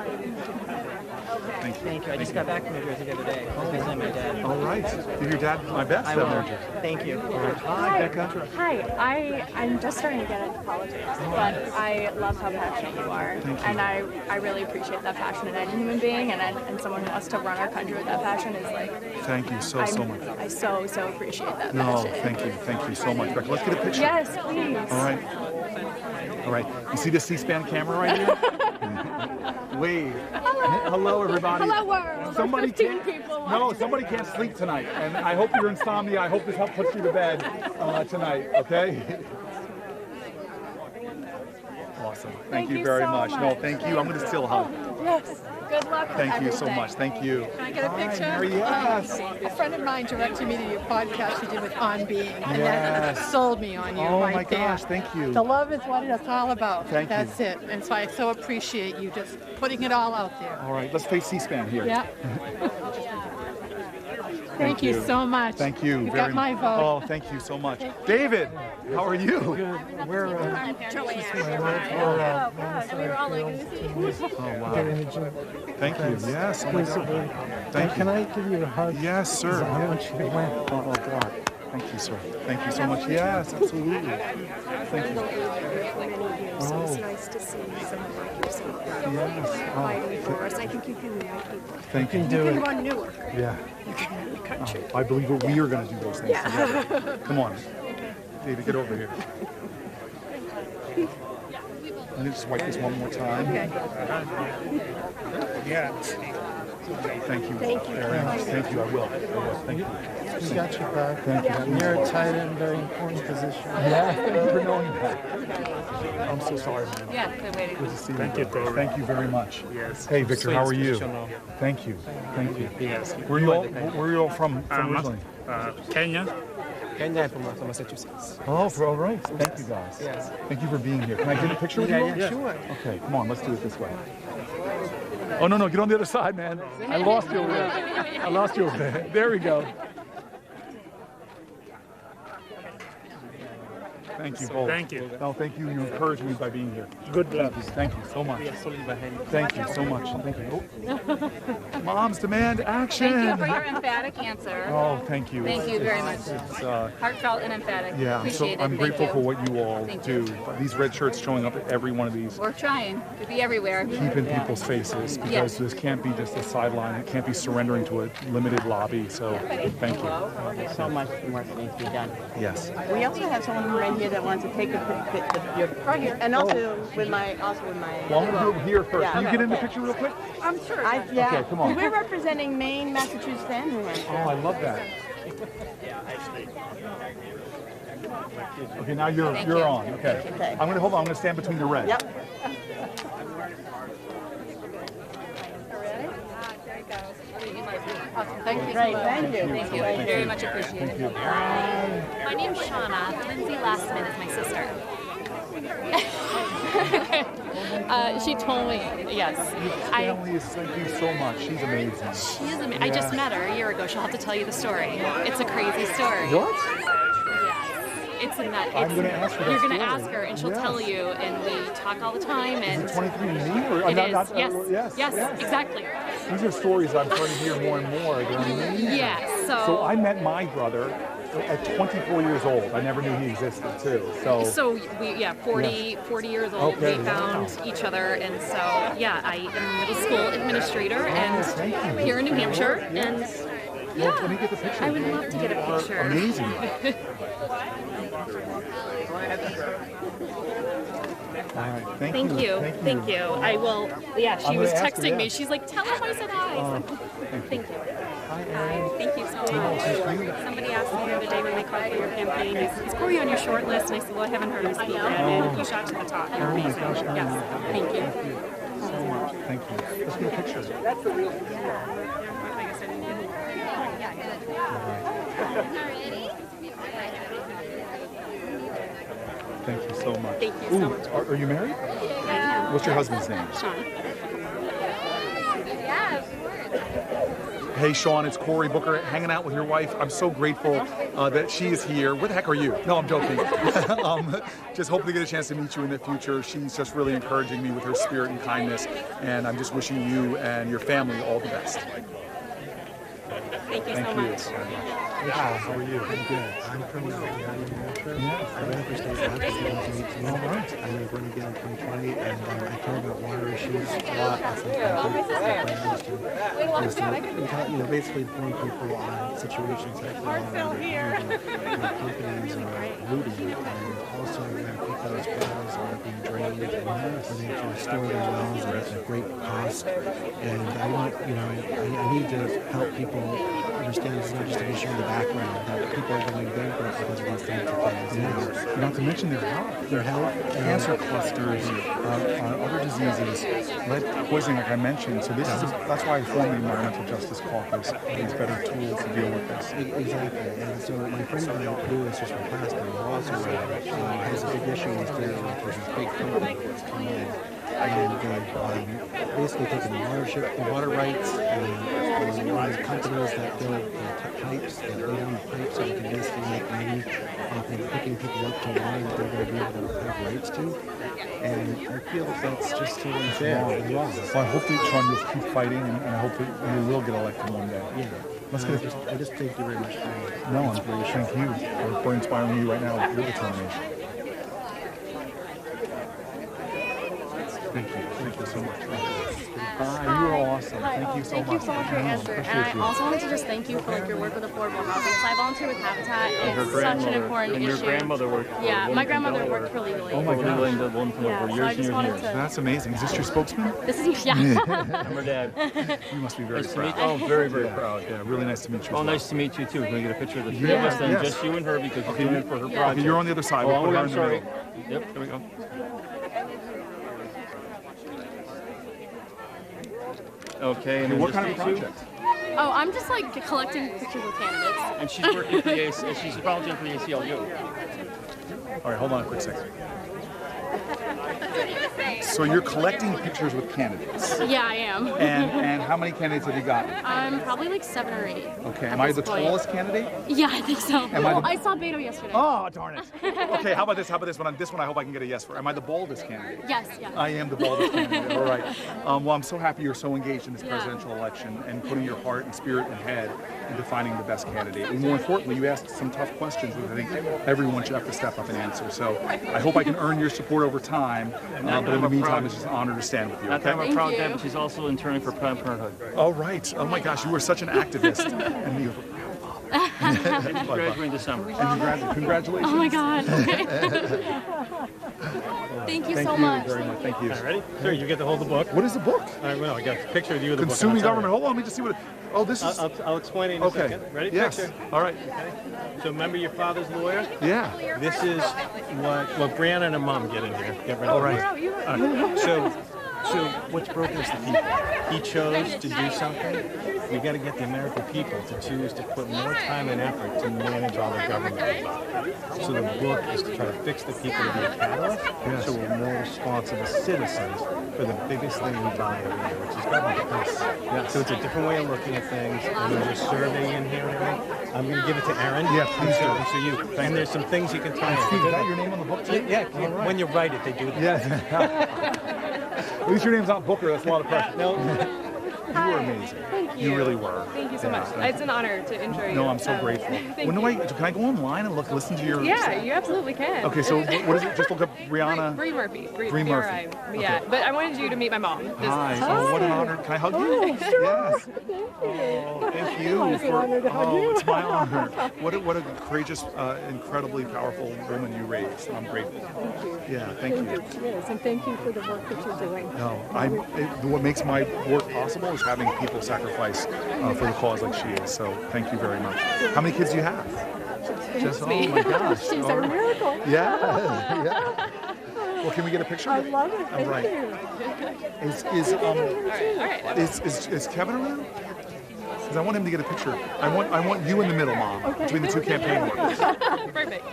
Thank you. I just got back from New Jersey the other day. I was visiting my dad. All right. Give your dad my best. I down will. there. Thank you. Hi, Becca. Hi, I'm just starting to get into politics, but I love how passionate you are. Thank you. And I really appreciate that passion in any human being, and someone who wants to run our country with that passion is like... Thank you so much. I so appreciate that No, passion. thank you so much, Becca. Let's get a picture. Yes, please. All right. You see this C-SPAN camera right here? Wave. Hello, everybody. Hello, world. Somebody 15 can't. people. No, somebody can't sleep tonight, and I hope your insomnia. I hope this helps put you to bed tonight. Okay. Awesome. Thank you very so much. No, thank you. I'm going to still hug. Yes. Good luck. with Thank you so everything. much. Thank you. Can I get a picture? Mary, yes. A friend of mine directed me to your podcast you did with On Being. And Yes. that sold me on you Oh right my gosh, there. thank you. The love is what it's all about. Thank you. That's it. And so I so appreciate you just putting it all out there. All right, let's face C-SPAN here. Yeah. Thank you so much. Thank you. You very got my vote. Oh, thank you so much. David, how are you? Good. We're Oh, Oh, wow. Thank you. Yes. Oh, my God. Thank you. Can I give you a hug? Yes, sir. I want you to win. Oh, God. Thank you, sir. Thank you so much. Yes, absolutely. Thank you. So it's nice to see someone like yourself fighting for us. I think you can unite people. Thank you. You can run Newark. Yeah. You can run the country. I believe that we are going to do those things Yeah. together. Come on. David, get over here. Let me just wipe this one more time. Okay. Yeah. Thank you. Thank you. Very much. Thank you. I will. Thank you. We got your back. Thank you. You're a tight end, very important position. Yeah, thank you for knowing that. I'm so sorry, man. Yeah, good way to Good to see you. Thank you, Cory. Thank you very much. Yes. Hey, Victor, how are you? Inspirational. Thank you. Thank you. Yes. Where are you all from originally? Kenya. Kenya from Massachusetts. Oh, all right. Thank you, guys. Yes. Thank you for being here. Can I get a picture with you? all? Yeah, sure. Okay, come on, let's do it this way. Oh, no, get on the other side, man. I lost you over there. I lost you over there. There we go. Thank you both. Thank you. No, thank you. You encouraged me by being here. Good luck. Thank you so much. behind you. Thank you so much. Thank you. Oh. Moms demand action. Thank you for your emphatic answer. Oh, thank you. Thank you very much. It's, Heartfelt and emphatic. yeah, Appreciate it. I'm Thank grateful you. for what you all Thank do. you. These red shirts showing up at every one of these, We're trying to be everywhere. keep in people's faces, because Yes. this can't be just a sideline. It can't be surrendering to a limited lobby. So thank you. There's so much work that needs to be done. Yes. We also have someone right here that wants to take a picture. Right here. And also with my Well, I'm going to do it here first. Yeah. Can you get in the picture real quick? I'm sure. Yeah. Okay, come on. We're representing Maine, Massachusetts, and New Hampshire. Oh, I love that. Okay, now you're Thank you're you. on. Okay. Okay. I'm going to hold on. I'm going to stand between the red. Yep. Thank you so Great, much. thank you. Thank you. Thank you. Very much appreciated. My name's Shauna. Lindsay Lastman is my sister. She told me, yes. Family is, thank you so much. She's amazing. She is amazing. I just met her a year ago. She'll have to tell you the story. It's a crazy story. What? It's a nut. I'm gonna ask her that You're going to story. ask her, and she'll Yes. tell you. And we talk all the time. And Is it 23andMe? Or, it is. yes. Yes. Exactly. These are stories I'm starting to hear more and more. They're amazing. Yes. So I met my brother at 24 years old. I never knew he existed too. So we 40 years old. Okay, We found wow. each other, and so yeah, I am a middle school administrator thank and you. here in New Hampshire, and Well, let me get the picture. I would love to get a You are picture. Amazing. All right. Thank you. Thank you. I will. Yeah, she I'm was gonna ask her, texting me. yes. She's like, "Tell him I said hi." Thank you. Hi. Thank you so much. Somebody asked me the other day when they called for your campaign, "Is Cory on your short list?" And I said, "Well, I haven't heard him speak yet." And you shot to the top. You're amazing. Yes. Thank you. So much. Thank you. Let's get a picture. That's the real. Thank you so much. Thank you so much. Are you married? I am. What's your husband's name? Sean. Yeah, of course. Hey, Sean, it's Cory Booker hanging out with your wife. I'm so grateful that she is here. Where the heck are you? No, I'm joking. Just hoping to get a chance to meet you in the future. She's just really encouraging me with her spirit and kindness, and I'm just wishing you and your family all the best. Thank Thank you so much. How are you? I'm good. I'm from New Hampshire. I ran for state rep in 2018. I'm going to run again in 2020, and I care about water issues a lot. Basically inform people on situations that companies are looting, and also when people's wells are being drained, and when they have to restore their wells at a great cost. And I want, I need to help people understand it's not just an issue in the background, that people are going bankrupt because of these types of things. Yeah. Not to mention their health. Their health. Cancer clusters, other diseases, lead poisoning, like I mentioned. So that's why I formed the Environmental Justice Caucus, these better tools to deal with this. Exactly. And so my friend and I do this just for pastor, who also has a big issue with dealing with this big company that's come in. And they've basically taken the water rights, and a lot of companies that build pipes, that lay down the pipes, so they can basically make money off of hooking people up to water that they're going to be able to have rights to. And I feel that that's just so unfair and wrong. Well, I hope that, Sean, you'll keep fighting, and I hope that you will get elected one day. Yeah. I just thank you very much for your inspiration. Thank you for inspiring me right now with your determination. Thank you. Thank you so much. You are awesome. Thank you so much. Thank you so much for your answer. And I also wanted to just thank you for your work with affordable housing. So I volunteer with Habitat. It's such an important issue. Your grandmother worked. Yeah, my grandmother worked for Legally. Oh my gosh. The one from over So years I and just years and wanted years. to. That's amazing. Is this your spokesman? This is yeah. I'm her dad. You must be very Nice to proud. meet you. Oh, very, very proud. Yeah, really nice to meet you. Oh, nice to meet you too. Can we get a picture of the three of us? Then just you and her because you're doing it for her project. Okay, you're on the other side. Oh, We'll put her I'm in the sorry. middle. Yep, there we go. Okay, and What then kind of just you two. project? Oh, I'm just like collecting pictures of candidates. And she's working for the she's volunteering for the ACLU. All right, hold on a quick second. So you're collecting pictures with candidates. Yeah, I am. And how many candidates have you gotten? Probably like 7 or 8. Okay, am I the tallest candidate? Yeah, I think so. I saw Beto yesterday. Oh, darn it. Okay, how about this? This one I hope I can get a yes for. Am I the baldest candidate? Yes, yeah. I am the baldest candidate. All right. Well, I'm so happy you're so engaged in this presidential election and putting your heart and spirit and head into finding the best candidate. And more importantly, you asked some tough questions that I think everyone should have to step up and answer. So I hope I can earn your support over time. But in the meantime, it's just an honor to stand with you. Not that I'm a proud dad, but she's also interning for Planned Parenthood. Oh, right. Oh, my gosh. You are such an activist. And you have a proud father. She's graduating in December. And congratulations. Oh, my God. Thank you so much. Very much. Thank you. All right, ready? Sir, you get to hold the book. What is the book? I got a picture of you in the book. Consuming Government. Hold on. Let me just see what Oh, this is... I'll explain it in a second. Ready? Yes. Picture. All right. Okay. So remember your father's lawyer? Yeah. This is what Brianna and her mom get in here. Get rid of All right. So what's broken is the people. He chose to do something. We got to get the American people to choose to put more time and effort to manage all the government. So the book is to try to fix the people to be a catalyst, so we're more responsible citizens for the biggest thing we buy every year, which is government. So it's a different way of looking at things. There's a survey in here. I'm going to give it to Aaron. Yeah, please do. So you. And there's some things you can try. Steve, is that your name on the book too? Yeah. When you write it, they do that. Yeah. At least your name's not Booker. That's a lot of pressure. No. You were amazing. Thank you. You really were. Thank you so much. It's an honor to intro you. No, I'm so grateful. Can I go online and listen to your... Yeah, you absolutely can. Okay, so what is it? Just look up Brianna... Bree Murphy. Bree Murphy. Yeah, Okay. but I wanted you to meet my mom. Hi. Oh, what an honor. Can I hug you? Yes. Oh, thank you. It's an honor to hug you. It's my honor. What a courageous, incredibly powerful woman you raised. I'm grateful. Thank you. Yeah, thank you. Yes, and thank you for the work that you're doing. No, what makes my work possible is having people sacrifice for the cause like she is. So thank you very much. How many kids do you have? Just, oh my gosh. She's All a right. miracle. Yeah, yeah. Well, can we get a picture? I love it. Thank right. you. Is Kevin around? Because I want him to get a picture. I want you in the middle, Mom, between the two campaign workers. Perfect.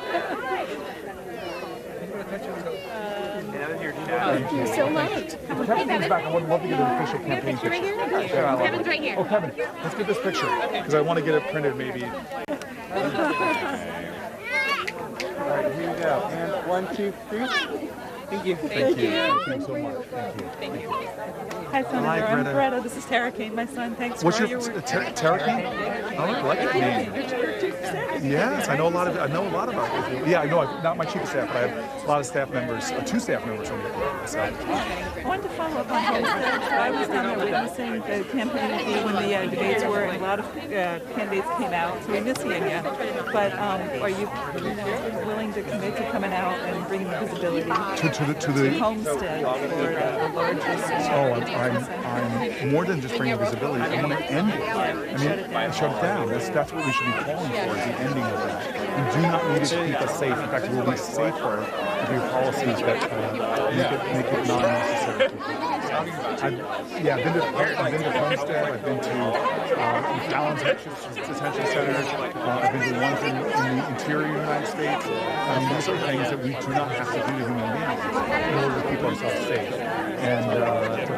Thank you so much. If Kevin comes back, I would love to get an official campaign picture. Yeah, Kevin's right here. Oh, Kevin, let's get this picture because I want to get it printed maybe. All right, here we go. And 1, 2, 3. Thank you. Thank you. Thank you so much. Thank you. Thank you. Hi, Senator. Hi, I'm Greta. Greta. This is Tara Kane, my son. Thanks What's for your all your work. Tara Kane? Oh, I like the name. Yes, I know a lot about it. Yeah, I know. Not my chief of staff, but I have a lot of staff members, 2 staff members from the so. I wanted to follow up on Homestead. I was down there witnessing the campaign when the debates were, and a lot of candidates came out, so we miss seeing you. But are you willing to commit to coming out and bringing visibility to the Homestead for the largest? I'm more than just bringing visibility. I want to end it. Shut it down. That's what we should be calling for, is the ending of that. We do not need it to keep us safe. In fact, we'll be safer if we have policies that make it non-necessary. I've been to Homestead. I've been to Fallon's detention centers. I've been to ones in the interior United States. These are things that we do not have to do to human beings in order to keep ourselves safe. And the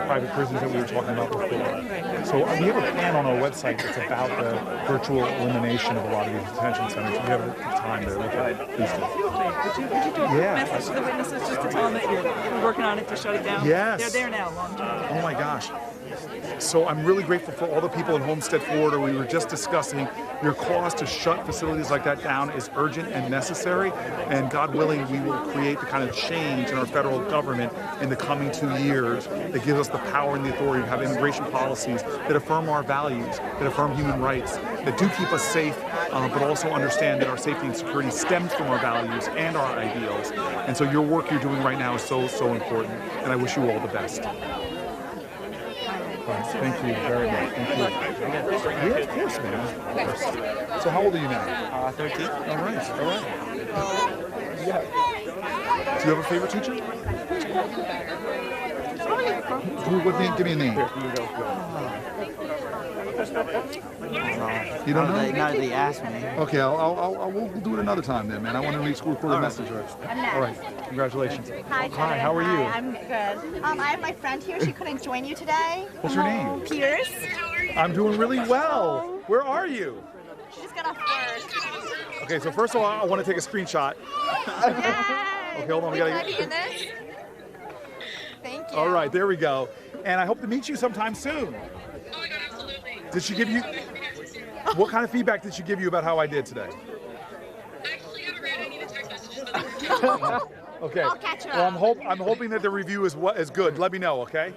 private prisons that we were talking about before. So we have a plan on our website that's about the virtual elimination of a lot of these detention centers. We have time to look at it. Please do. Would you do a message to the witnesses just to tell them that you're working on it to shut it down? Yes. They're there now, long term. Oh my gosh. So I'm really grateful for all the people in Homestead, Florida. We were just discussing your cause to shut facilities like that down is urgent and necessary. And God willing, we will create the kind of change in our federal government in the coming 2 years that gives us the power and the authority to have immigration policies that affirm our values, that affirm human rights, that do keep us safe, but also understand that our safety and security stems from our values and our ideals. And so your work you're doing right now is so, so important. And I wish you all the best. Thank you very much. Thank you. Yeah, of course, man. Of course. So how old are you now? 13. All right. All right. Yeah. Do you have a favorite teacher? What name? Give me a name. You don't know? Now that he asked me. Okay, we'll do it another time then, man. I want to record the message right. All right. Congratulations. Hi, Hi, how are you? Hi, I'm good. I have my friend here. She couldn't join you today. What's her name? Pierce. I'm doing really well. Where are you? She just got off work. Okay, so first of all, I want to take a screenshot. Okay, hold on. We gotta get this. Thank you. All right, there we go. And I hope to meet you sometime soon. Oh my God, absolutely. Did she give you? What kind of feedback did she give you about how I did today? I actually haven't read any of the text messages. Okay. I'll catch her Well, up. I'm hoping that the review is good. Let me know, okay?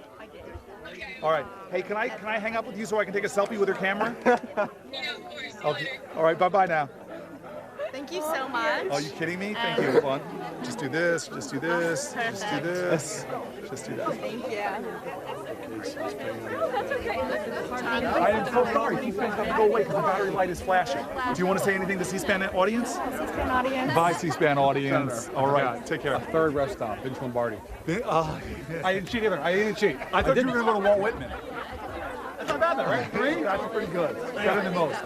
All right. Hey, can I hang up with you so I can take a selfie with your camera? Yeah, of course. Okay. All right. Bye now. Thank you so much. Oh, you kidding me? Thank you. Hold on. Just do this. Just do this. Just do this. Just do that. Thank you. That's okay. I am so sorry. C-SPAN's got to go away because the battery light is flashing. Do you want to say anything to C-SPAN audience? C-SPAN audience. Bye, C-SPAN audience. All right. Take care. Third rest stop, Vince Lombardi. I didn't cheat either. I didn't cheat. I thought you were going to go to Walt Whitman. That's not bad, though, right? 3? That's pretty good. Better than most.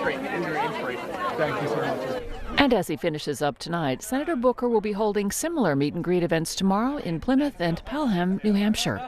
Great. Inspiration. Thank you so much. And as he finishes up tonight, Senator Booker will be holding similar meet and greet events tomorrow in Plymouth and Pelham, New Hampshire.